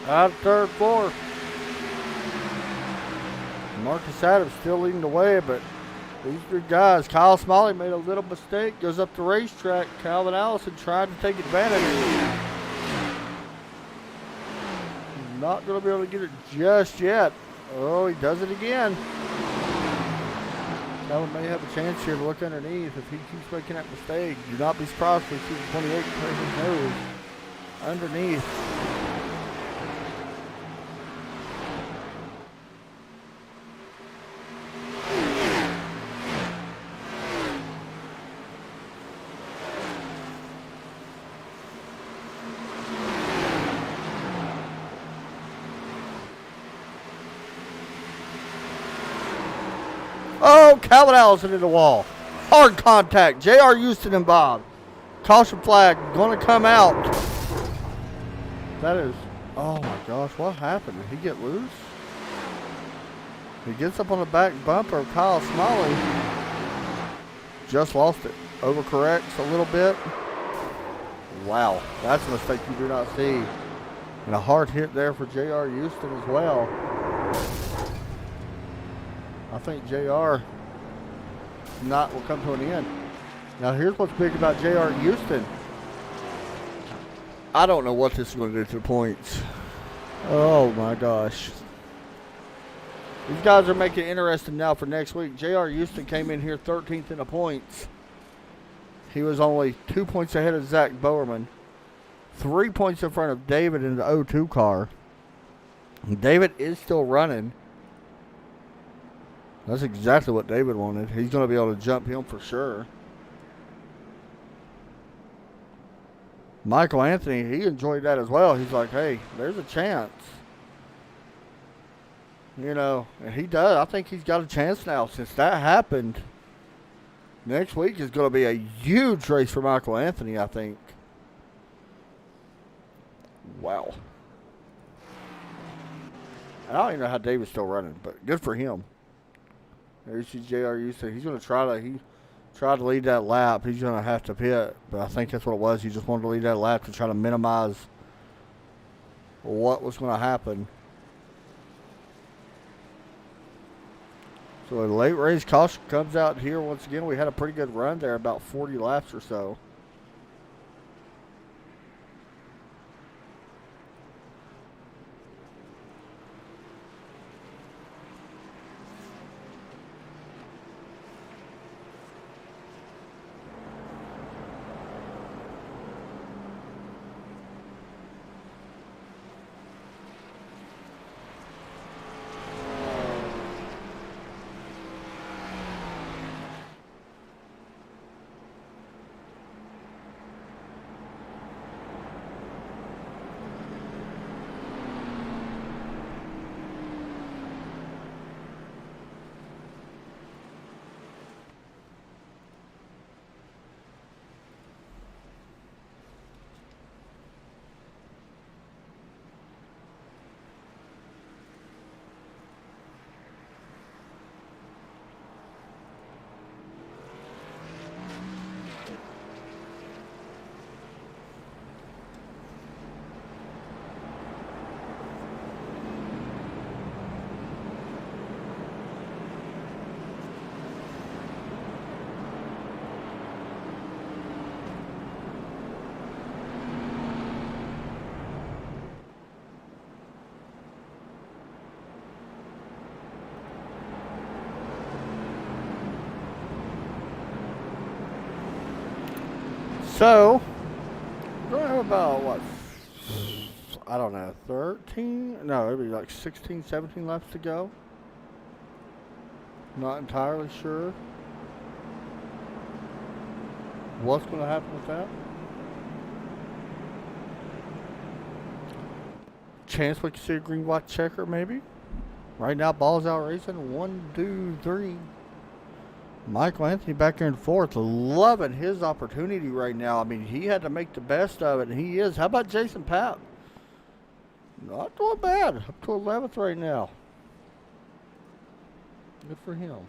Out of third floor. Marcus Adams still leading the way, but these three guys, Kyle Smalley made a little mistake, goes up the racetrack. Calvin Allison tried to take advantage. He's not going to be able to get it just yet. Oh, he does it again. Calvin may have a chance here to look underneath if he keeps making that mistake. Do not be surprised if we see the 28 turn his nose underneath. Oh, Calvin Allison in the wall. Hard contact. J.R. Houston and Bob. Caution flag going to come out. That is, oh my gosh, what happened? Did he get loose? He gets up on the back bumper of Kyle Smalley. Just lost it. Overcorrects a little bit. Wow, that's a mistake you do not see. And a hard hit there for J.R. Houston as well. I think JR will come to an end. Now here's what's big about JR Houston. I don't know what this is going to do to the points. Oh my gosh. These guys are making it interesting now for next week. JR Houston came in here 13th in the points. He was only 2 points ahead of Zach Bowerman. 3 points in front of David in the 0-2 car. David is still running. That's exactly what David wanted. He's going to be able to jump him for sure. Michael Anthony, he enjoyed that as well. He's like, hey, there's a chance. You know, and he does. I think he's got a chance now since that happened. Next week is going to be a huge race for Michael Anthony, I think. Wow. And I don't even know how David's still running, but good for him. There's J.R. Houston. He's going to try to lead that lap. He's going to have to pit, but I think that's what it was. He just wanted to lead that lap to try to minimize what was going to happen. So a late race caution comes out here once again. We had a pretty good run there, about 40 laps or so. So, we're going to have about, what, I don't know, 13? No, it'd be like 16, 17 laps to go. Not entirely sure what's going to happen with that. Chance we can see a green-white checker, maybe. Right now, ball's out racing. 1, 2, 3. Michael Anthony back here in fourth. Loving his opportunity right now. I mean, he had to make the best of it, and he is. How about Jason Papp? Not doing bad. Up to 11th right now. Good for him.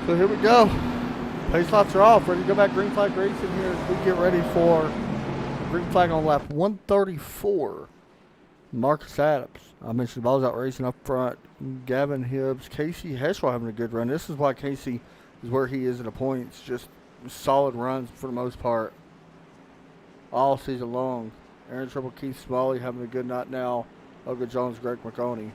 So here we go. Pace lights are off. Ready to go back green flag racing here as we get ready for green flag on lap 134. Marcus Adams. I mentioned the ball's out racing up front. Gavin Hibbs. Casey Heschel having a good run. This is why Casey is where he is in the points. Just solid runs for the most part all season long. Aaron Triple, Keith Smalley having a good night now. Olga Jones, Greg McConey.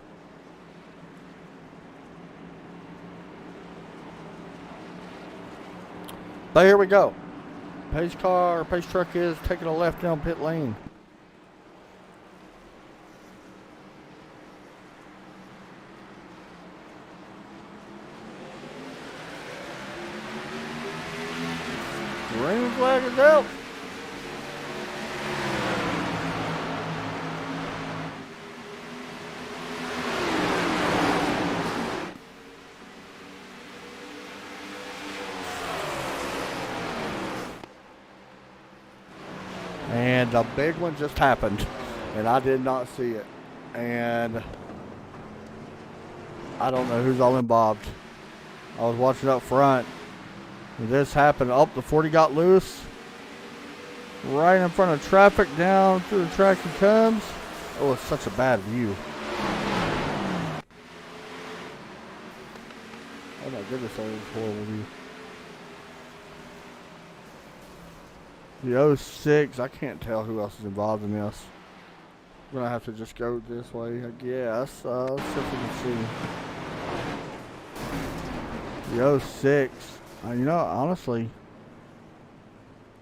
But here we go. Pace truck is taking a left down pit lane. Green flag is out. And a big one just happened, and I did not see it. And I don't know who's all involved. I was watching up front. And this happened. Up the 40 got loose. Right in front of traffic, down through the track he comes. Oh, it's such a bad view. Oh my goodness, that was a horrible view. The 06, I can't tell who else is involved in this. We're going to have to just go this way, I guess. Let's see if we can see. The 06, you know, honestly,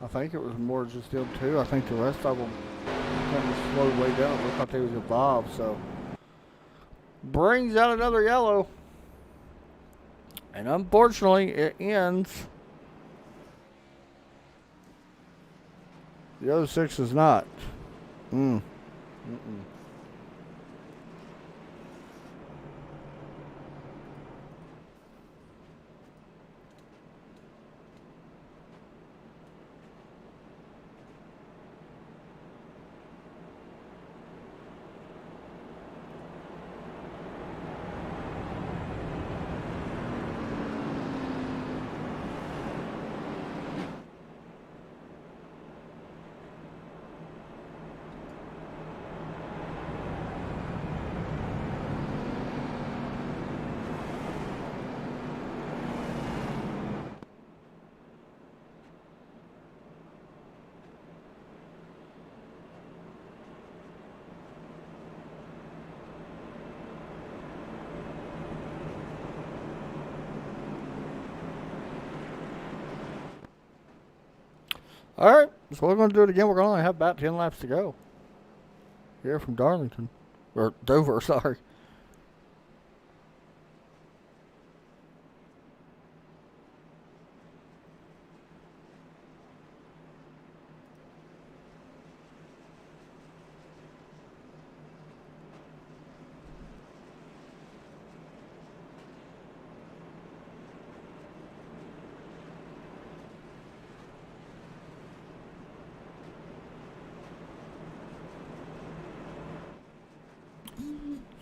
I think it was more just them two. I think the rest of them kind of slowed way down. It looked like they was involved, so. Brings out another yellow. And unfortunately, it ends. The other 6 is not. All right, so we're going to do it again. We're going to only have about 10 laps to go. Here from Darlington. Or Dover, sorry.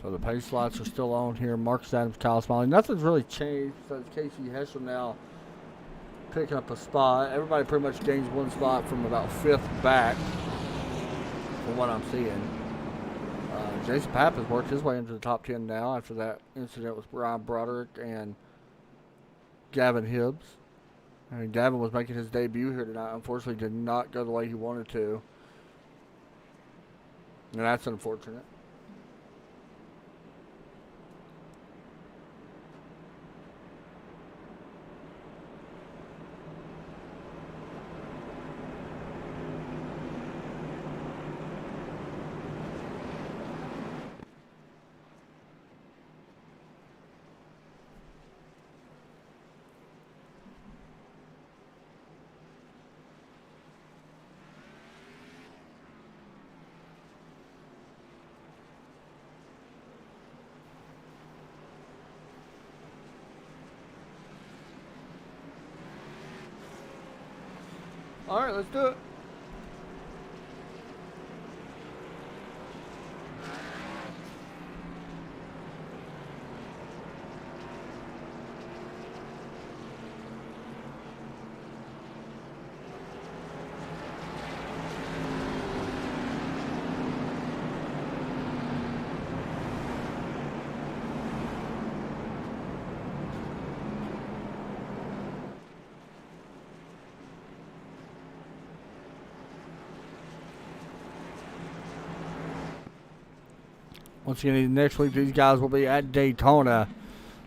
So the pace lights are still on here. Marcus Adams, Kyle Smiley. Nothing's really changed. So it's Casey Heschel now picking up a spot. Everybody pretty much gains one spot from about 5th back from what I'm seeing. Jason Papp has worked his way into the top 10 now after that incident with Brian Broderick and Gavin Hibbs. I mean, Gavin was making his debut here tonight. Unfortunately, did not go the way he wanted to. And that's unfortunate. All right, let's do it. Once again, next week these guys will be at Daytona.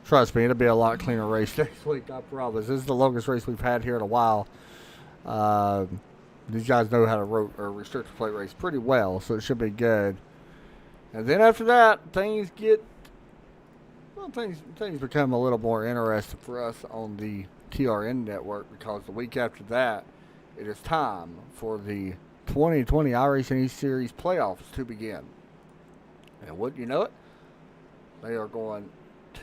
Trust me, it'll be a lot cleaner race next week, I promise. This is the longest race we've had here in a while. These guys know how to restrictor plate race pretty well, so it should be good. And then after that, things become a little more interesting for us on the TRN network, because the week after that, it is time for the 2020 Iracing East Series playoffs to begin. And wouldn't you know it, they are going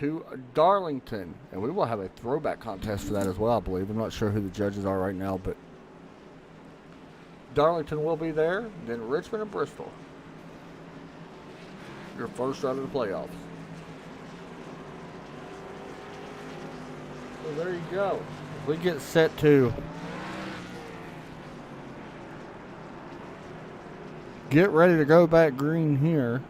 to Darlington. And we will have a throwback contest for that as well, I believe. I'm not sure who the judges are right now, but Darlington will be there. Then Richmond and Bristol. Your first round of the playoffs. So there you go. We get set to get ready to go back green here.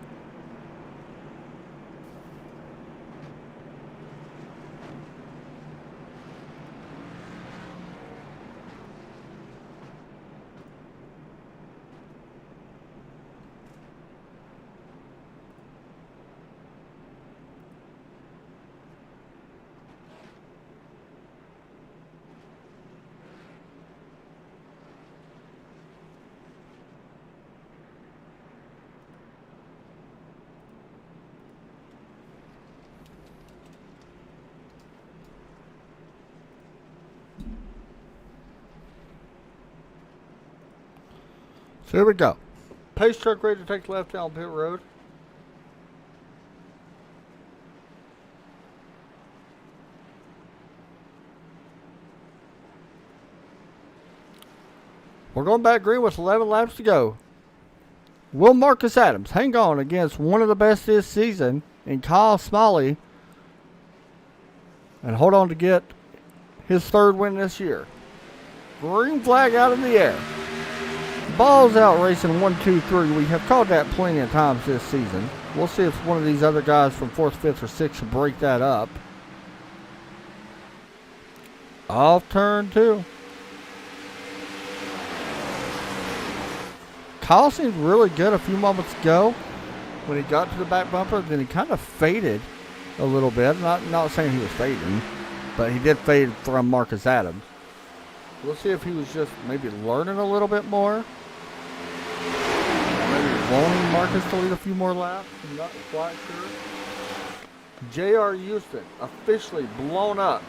So here we go. Pace truck ready to take left down pit road. We're going back green with 11 laps to go. Will Marcus Adams hang on against one of the best this season in Kyle Smiley and hold on to get his 3rd win this year? Green flag out in the air. Balls out racing 1, 2, 3. We have called that plenty of times this season. We'll see if one of these other guys from 4th, 5th, or 6th will break that up. Off turn 2. Kyle seemed really good a few moments ago when he got to the back bumper. Then he kind of faded a little bit. Not saying he was fading, but he did fade from Marcus Adams. We'll see if he was just maybe learning a little bit more. Maybe wanting Marcus to lead a few more laps. I'm not quite sure. J.R. Houston officially blown up.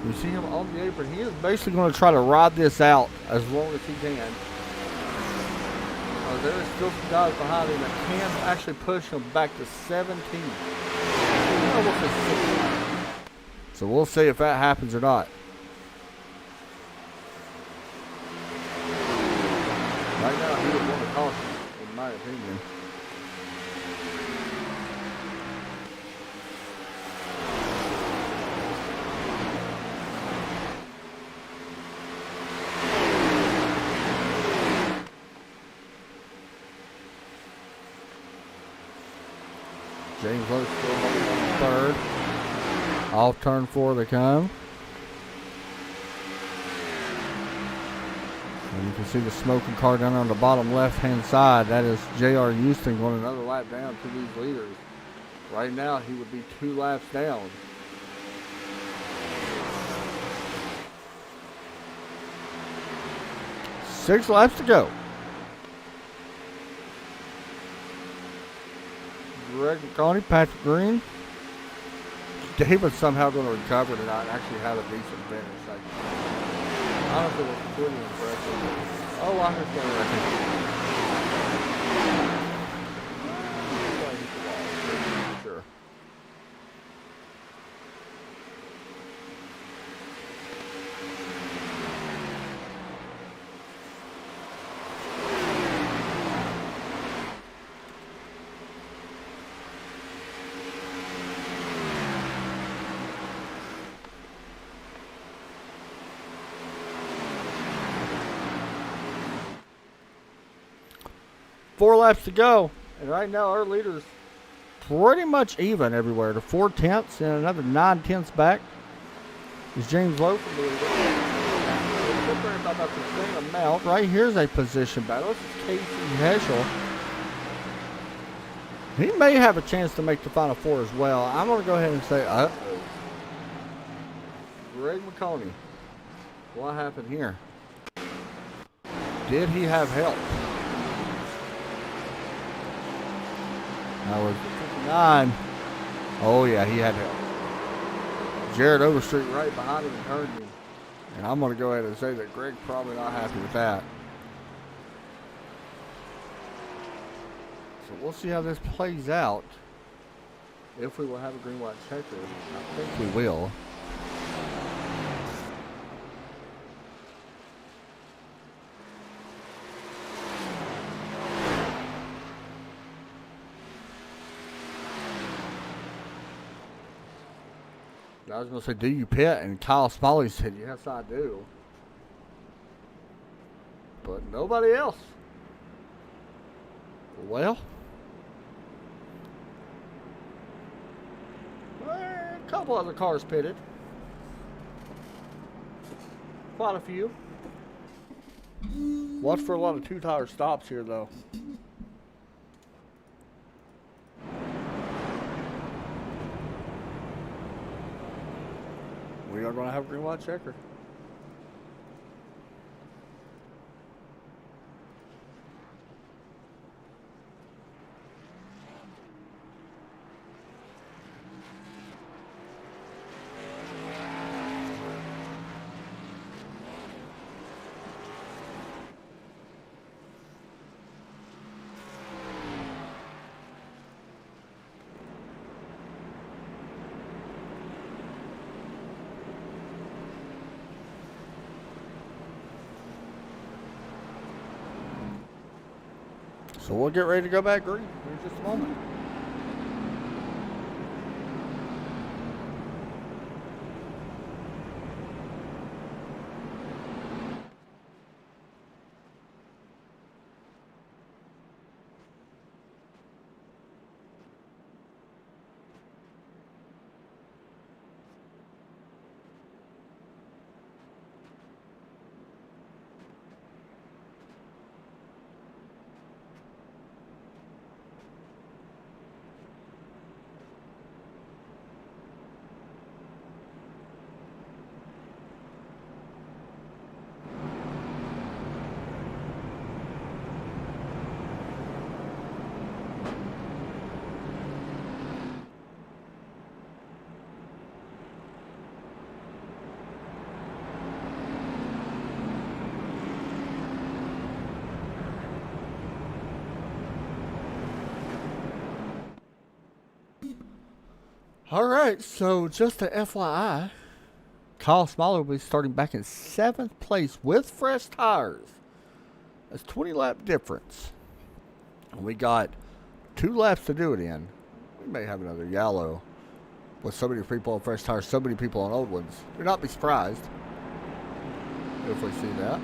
You see him on the apron. He is basically going to try to ride this out as long as he can. There is still some guys behind him that can actually push him back to 17. So we'll see if that happens or not. Right now, he would want to caution, in my opinion. James Lowe still holding on third. Off turn 4 they come. And you can see the smoking car down on the bottom left-hand side. That is J.R. Houston going another lap down to these leaders. Right now, he would be 2 laps down. Six laps to go. Greg McConaughey, Patrick Green. David's somehow going to recover tonight and actually have a decent finish. Honestly, was pretty impressive. Oh, I heard that. Sure. Four laps to go, and right now our leader's pretty much even everywhere. To 4/10 and another 9/10 back is James Lowe from the leader. About the same amount. Right here's a position battle. This is Casey Heschel. He may have a chance to make the Final Four as well. I'm going to go ahead and say, Greg McConaughey. What happened here? Did he have help? That was 59. Oh, yeah, he had help. Jared Overstreet right behind him and heard me. And I'm going to go ahead and say that Greg's probably not happy with that. So we'll see how this plays out. If we will have a green-white checker. I think we will. I was going to say, do you pit? And Kyle Smalley said, yes, I do. But nobody else. Well, a couple other cars pitted. Quite a few. Watch for a lot of two-tire stops here, though. We are going to have a green-white checker. So we'll get ready to go back green in just a moment. All right, so just a FYI, Kyle Smalley will be starting back in 7th place with fresh tires. That's 20 lap difference. And we got 2 laps to do it in. We may have another yellow with so many people on fresh tires, so many people on old ones. Do not be surprised if we see that.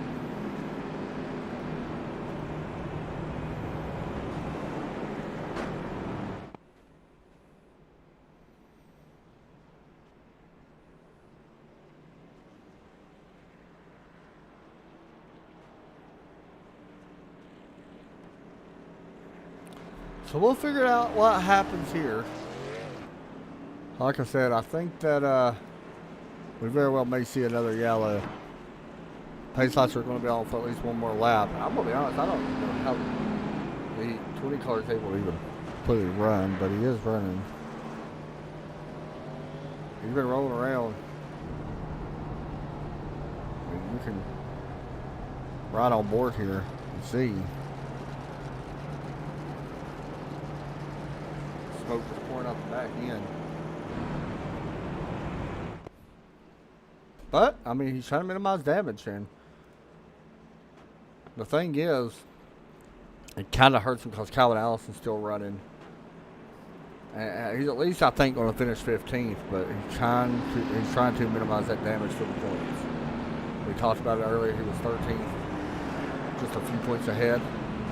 So we'll figure out what happens here. Like I said, I think that we very well may see another yellow. Pace lights are going to be on for at least one more lap. I'm going to be honest, I don't know how the 20 car is able to even completely run, but he is running. He's been rolling around. I mean, you can ride on board here and see. Smoke is pouring out the back end. But, I mean, he's trying to minimize damage, and the thing is, it kind of hurts him because Calvin Allison's still running. And he's at least, I think, going to finish 15th, but he's trying to minimize that damage for the points. We talked about it earlier. He was 13th, just a few points ahead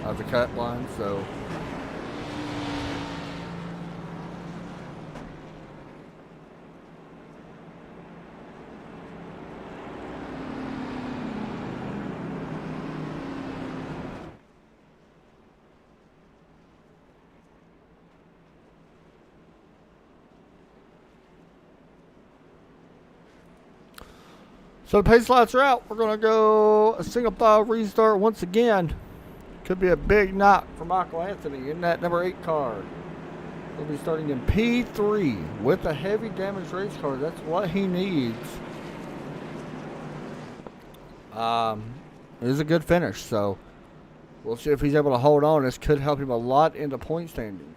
of the cut line, so. So the pace lights are out. We're going to go a single file restart once again. Could be a big knock for Michael Anthony in that number 8 car. He'll be starting in P3 with a heavy damage race car. That's what he needs. It is a good finish, so we'll see if he's able to hold on. This could help him a lot in the point standings.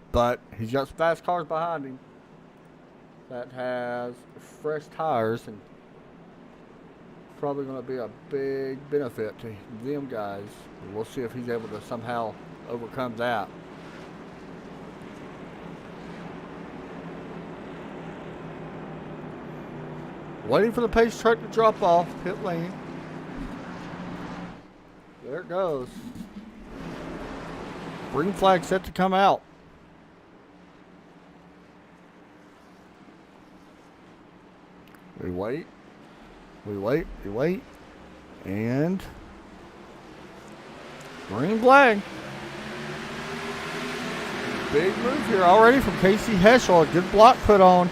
But he's got some fast cars behind him that has fresh tires, and probably going to be a big benefit to them guys. And we'll see if he's able to somehow overcome that. Waiting for the pace truck to drop off pit lane. There it goes. Green flag set to come out. We wait, and green flag. Big move here already from Casey Heschel. A good block put on.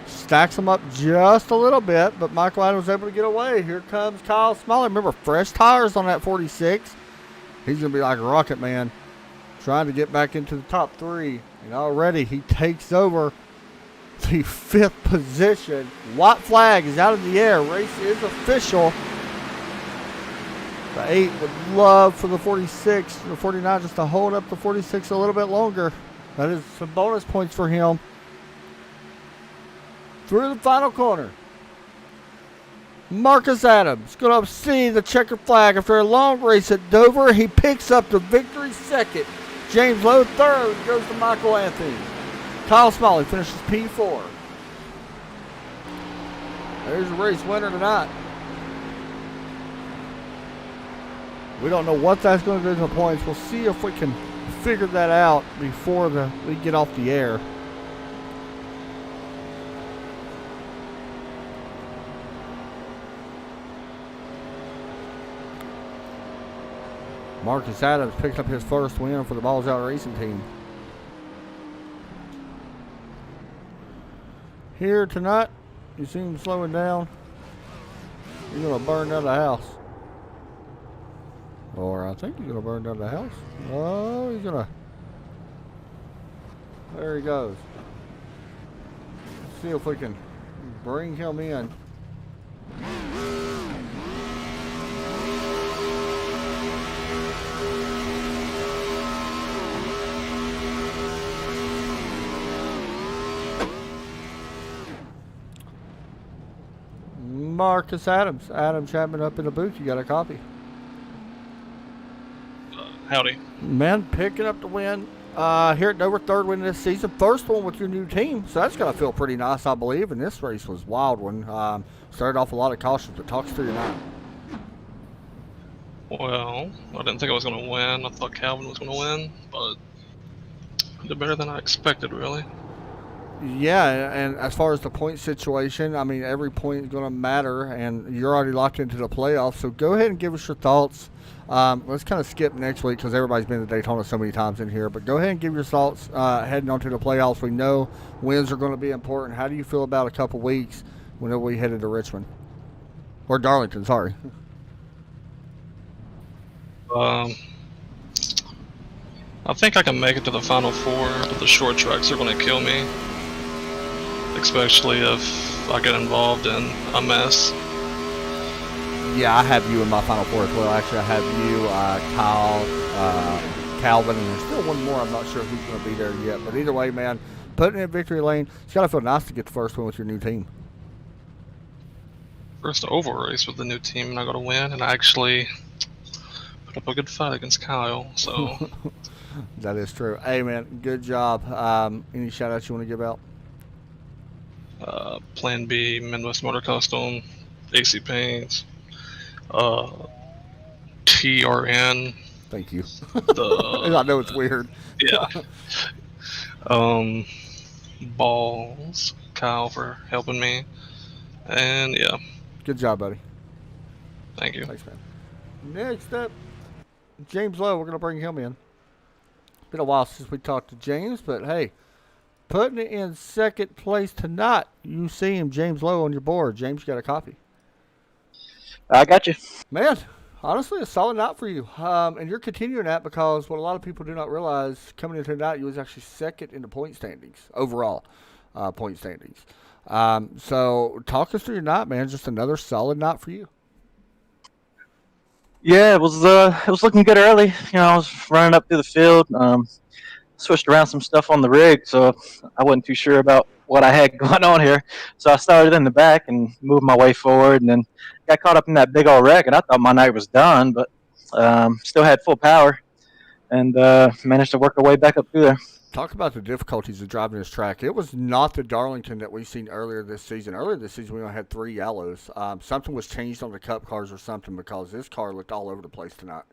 Stacks them up just a little bit, but Michael Adams was able to get away. Here comes Kyle Smalley. Remember, fresh tires on that 46. He's going to be like a rocket man, trying to get back into the top 3. And already he takes over the 5th position. White flag is out of the air. Race is official. The 8 would love for the 46, the 49 just to hold up the 46 a little bit longer. That is some bonus points for him. Through the final corner, Marcus Adams going to see the checkered flag after a long race at Dover. He picks up the victory 2nd. James Lowe 3rd. Goes to Michael Anthony. Kyle Smalley finishes P4. There's a race winner tonight. We don't know what that's going to do to the points. We'll see if we can figure that out before we get off the air. Marcus Adams picked up his first win for the Balls Out Racing team. Here tonight, you see him slowing down. He's going to burn down the house. Or I think he's going to burn down the house. Oh, he's going to. There he goes. Let's see if we can bring him in. Marcus Adams. Adam Chapman up in the booth. You got a copy. Howdy. Man, picking up the win here at Dover, third win this season. First one with your new team, so that's going to feel pretty nice, I believe. And this race was a wild one. Started off a lot of cautions, but talk us through your night. Well, I didn't think I was going to win. I thought Calvin was going to win, but I did better than I expected, really. Yeah, and as far as the point situation, I mean, every point is going to matter, and you're already locked into the playoffs. So go ahead and give us your thoughts. Let's kind of skip next week because everybody's been to Daytona so many times in here. But go ahead and give your thoughts heading on to the playoffs. We know wins are going to be important. How do you feel about a couple weeks whenever we head into Richmond? Or Darlington, sorry. I think I can make it to the Final Four, but the short tracks are going to kill me. Especially if I get involved in a mess. Yeah, I have you in my Final Four as well. Actually, I have you, Kyle, Calvin, and there's still one more. I'm not sure who's going to be there yet. But either way, man, putting it in victory lane, it's got to feel nice to get the first win with your new team. First oval race with the new team, and I got to win, and I actually put up a good fight against Kyle. So that is true. Hey, man, good job. Any shout-outs you want to give out? Plan B, Midwest Motor Custom, AC Paints, TRN. Thank you. I know it's weird. Yeah. Balls, Kyle for helping me, and yeah. Good job, buddy. Thank you. Thanks, man. Next up, James Lowe. We're gonna bring him in. Been a while since we talked to James, but hey. Putting it in second place tonight. You see him, James Lowe, on your board. James, you got a copy. I got you. Man, honestly, a solid night for you. And you're continuing that because what a lot of people do not realize, coming into tonight, you was actually second in the point standings, overall point standings. So talk us through your night, man. Just another solid night for you. Yeah, it was looking good early. I was running up through the field. Switched around some stuff on the rig, so I wasn't too sure about what I had going on here. So I started in the back and moved my way forward, and then got caught up in that big old wreck, and I thought my night was done, but still had full power, and managed to work our way back up through there. Talk about the difficulties of driving this track. It was not the Darlington that we've seen earlier this season. Earlier this season, we only had 3 yellows. Something was changed on the Cup cars or something because this car looked all over the place tonight.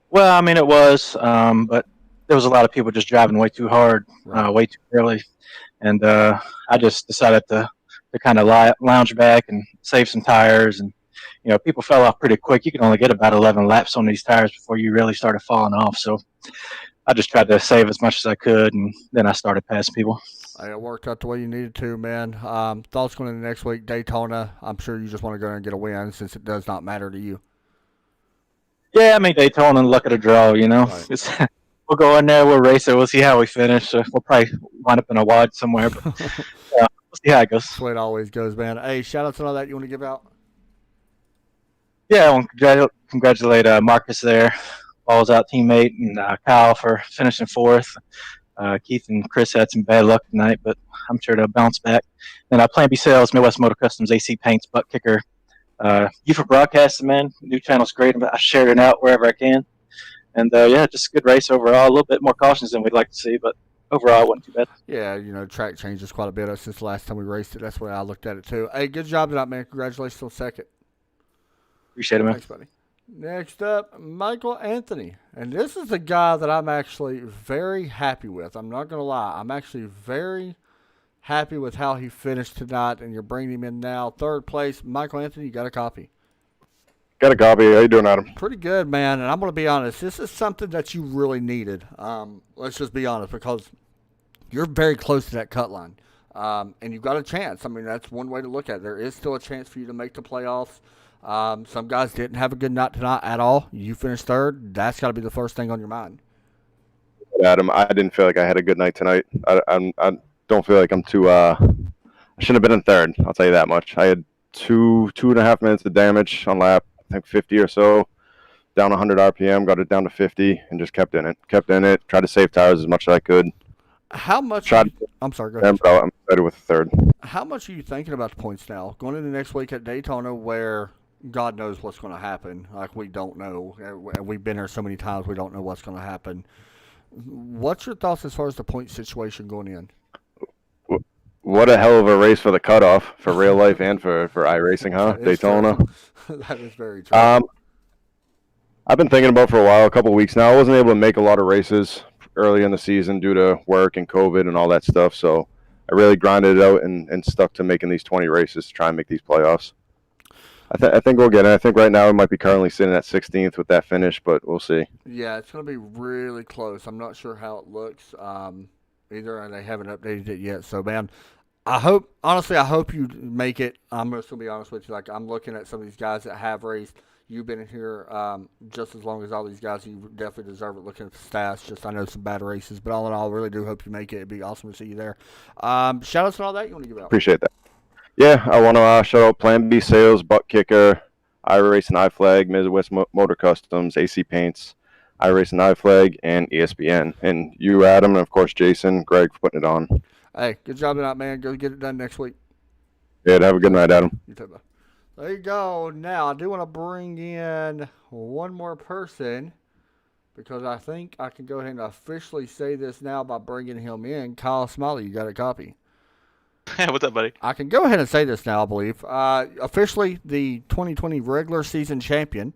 Well, I mean, it was, but there was a lot of people just driving way too hard, right. Way too early. And I just decided to kind of lounge back and save some tires. And, people fell off pretty quick. You can only get about 11 laps on these tires before you really started falling off. So I just tried to save as much as I could, and then I started passing people. It worked out the way you needed to, man. Thoughts going into next week, Daytona. I'm sure you just want to go there and get a win since it does not matter to you. Yeah, I mean, Daytona and luck of the draw, Right. We'll go in there, we'll race it, we'll see how we finish. We'll probably wind up in a wad somewhere, but we'll see how it goes. That's the way it always goes, man. Hey, shout-outs and all that you want to give out? Yeah, I want to congratulate Marcus there, balls out teammate, and Kyle for finishing fourth. Keith and Chris had some bad luck tonight, but I'm sure they'll bounce back. And Plan B Sales, Midwest Motor Customs, AC Paints, Butt Kicker. You for broadcasting, man. New channel's great. I share it out wherever I can. And, just a good race overall. A little bit more cautions than we'd like to see, but overall it wasn't too bad. Yeah, track changes quite a bit since the last time we raced it. That's the way I looked at it, too. Hey, good job tonight, man. Congratulations on second. Appreciate it, man. Thanks, buddy. Next up, Michael Anthony. And this is a guy that I'm actually very happy with. I'm not going to lie. I'm actually very happy with how he finished tonight, and you're bringing him in now. Third place, Michael Anthony, you got a copy. Got a copy. How you doing, Adam? Pretty good, man. And I'm going to be honest. This is something that you really needed. Let's just be honest, because you're very close to that cut line. And you've got a chance. I mean, that's one way to look at it. There is still a chance for you to make the playoffs. Some guys didn't have a good night tonight at all. You finished third. That's got to be the first thing on your mind. Adam, I didn't feel like I had a good night tonight. I don't feel like I'm too I shouldn't have been in third. I'll tell you that much. I had 2.5 minutes of damage on lap, I think 50 or so, down 100 RPM, got it down to 50, and just kept in it. Tried to save tires as much as I could. How much? I'm sorry. Go ahead. I'm excited with the third. How much are you thinking about the points now? Going into next week at Daytona, where God knows what's going to happen. Like, we don't know. We've been there so many times, we don't know what's going to happen. What's your thoughts as far as the point situation going in? What a hell of a race for the cutoff, for real life and for iRacing, huh? Daytona. That is very true. I've been thinking about for a while, a couple of weeks now. I wasn't able to make a lot of races early in the season due to work and COVID and all that stuff. So I really grinded it out and stuck to making these 20 races to try and make these playoffs. I think we'll get it. I think right now we might be currently sitting at 16th with that finish, but we'll see. Yeah, it's going to be really close. I'm not sure how it looks either, and they haven't updated it yet. So, man, I hope you make it. I'm just going to be honest with you. Like, I'm looking at some of these guys that have raced. You've been in here just as long as all these guys. You definitely deserve it looking at the stats. I know some bad races, but all in all, I really do hope you make it. It'd be awesome to see you there. Shout outs and all that you want to give out? Appreciate that. Yeah, I want to shout out Plan B Sales, Butt Kicker, iRacing, iFlag, Midwest Motor Customs, AC Paints, iRacing, iFlag, and ESPN. And you, Adam, and of course Jason, Greg, for putting it on. Hey, good job tonight, man. Go get it done next week. Yeah, have a good night, Adam. You too, bud. There you go. Now, I do want to bring in one more person because I think I can go ahead and officially say this now by bringing him in. Kyle Smiley, you got a copy? Yeah, what's up, buddy? I can go ahead and say this now, I believe. Officially, the 2020 regular season champion.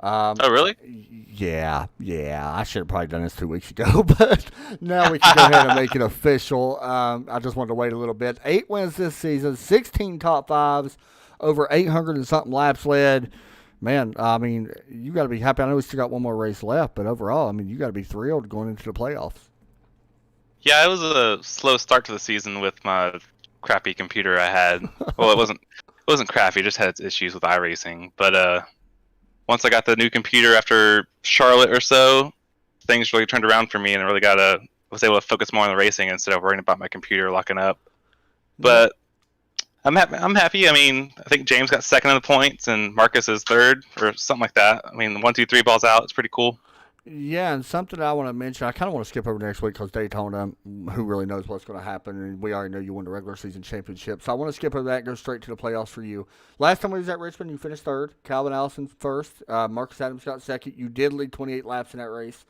Oh, really? Yeah. I should have probably done this 2 weeks ago, but now we can go ahead and make it official. I just wanted to wait a little bit. 8 wins this season, 16 top fives. Over 800 and something laps led. Man, I mean, you got to be happy. I know we still got one more race left, but overall, I mean, you got to be thrilled going into the playoffs. Yeah, it was a slow start to the season with my crappy computer I had. Well, it wasn't crappy, it just had its issues with iRacing. But once I got the new computer after Charlotte or so, things really turned around for me, and I was able to focus more on the racing instead of worrying about my computer locking up. But I'm happy. I mean, I think James got second in the points and Marcus is third or something like that. I mean, 1, 2, 3 balls out. It's pretty cool. Yeah, and something I want to mention, I kind of want to skip over next week because Daytona, who really knows what's going to happen, and we already know you won the regular season championship. So I want to skip over that and go straight to the playoffs for you. Last time we was at Richmond, you finished third. Calvin Allison first. Marcus Adams got second. You did lead 28 laps in that race.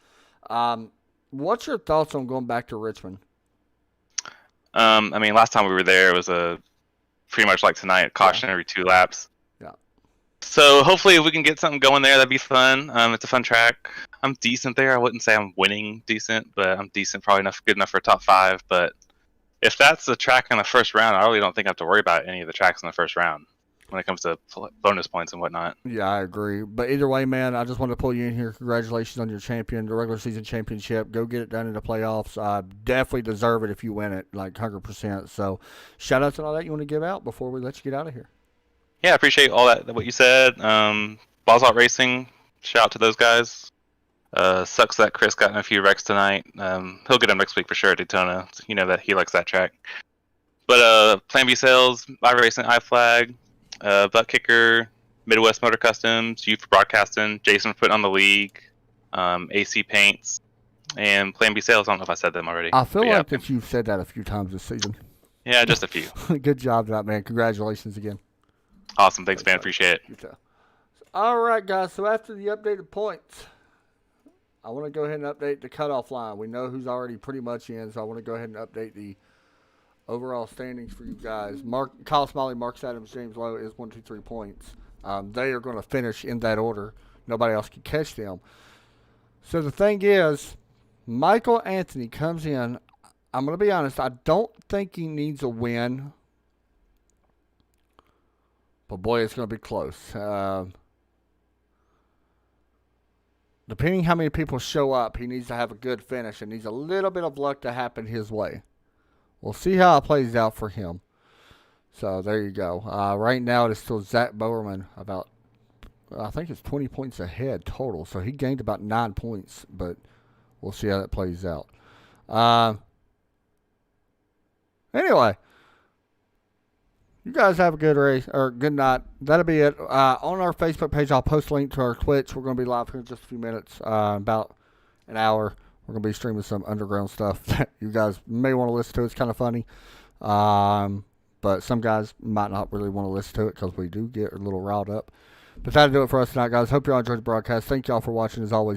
What's your thoughts on going back to Richmond? I mean, last time we were there, it was pretty much like tonight, caution every 2 laps. Yeah. So hopefully if we can get something going there, that'd be fun. It's a fun track. I'm decent there. I wouldn't say I'm winning decent, but I'm decent, probably good enough for a top 5. But if that's the track in the first round, I really don't think I have to worry about any of the tracks in the first round when it comes to bonus points and whatnot. Yeah, I agree. But either way, man, I just wanted to pull you in here. Congratulations on your the regular season championship. Go get it done in the playoffs. Definitely deserve it if you win it, like 100%. So shout outs and all that you want to give out before we let you get out of here. Yeah, I appreciate all that, what you said. Balls Out Racing, shout out to those guys. Sucks that Chris got in a few wrecks tonight. He'll get them next week for sure at Daytona. You know that he likes that track. But Plan B Sales, iRacing, iFlag, Butt Kicker, Midwest Motor Customs, you for broadcasting, Jason for putting on the league, AC Paints, and Plan B Sales. I don't know if I said them already. I feel like that you've said that a few times this season. Yeah, just a few. Good job, that man. Congratulations again. Awesome. Thanks, man. Appreciate it. All right, guys. So after the updated points, I want to go ahead and update the cutoff line. We know who's already pretty much in, so I want to go ahead and update the overall standings for you guys. Kyle Smiley, Marcus Adams, James Lowe is 1, 2, 3 points. They are going to finish in that order. Nobody else can catch them. So the thing is, Michael Anthony comes in. I'm going to be honest. I don't think he needs a win. But boy, it's going to be close. Depending how many people show up, he needs to have a good finish and needs a little bit of luck to happen his way. We'll see how it plays out for him. So there you go. Right now it is still Zach Bowerman about, I think it's 20 points ahead total. So he gained about 9 points, but we'll see how that plays out. Anyway, You guys have a good race or good night. That'll be it. On our Facebook page, I'll post a link to our Twitch. We're going to be live here in just a few minutes, about an hour. We're going to be streaming some underground stuff that you guys may want to listen to. It's kind of funny. But some guys might not really want to listen to it because we do get a little riled up. But that'll do it for us tonight, guys. Hope y'all enjoyed the broadcast. Thank y'all for watching as always.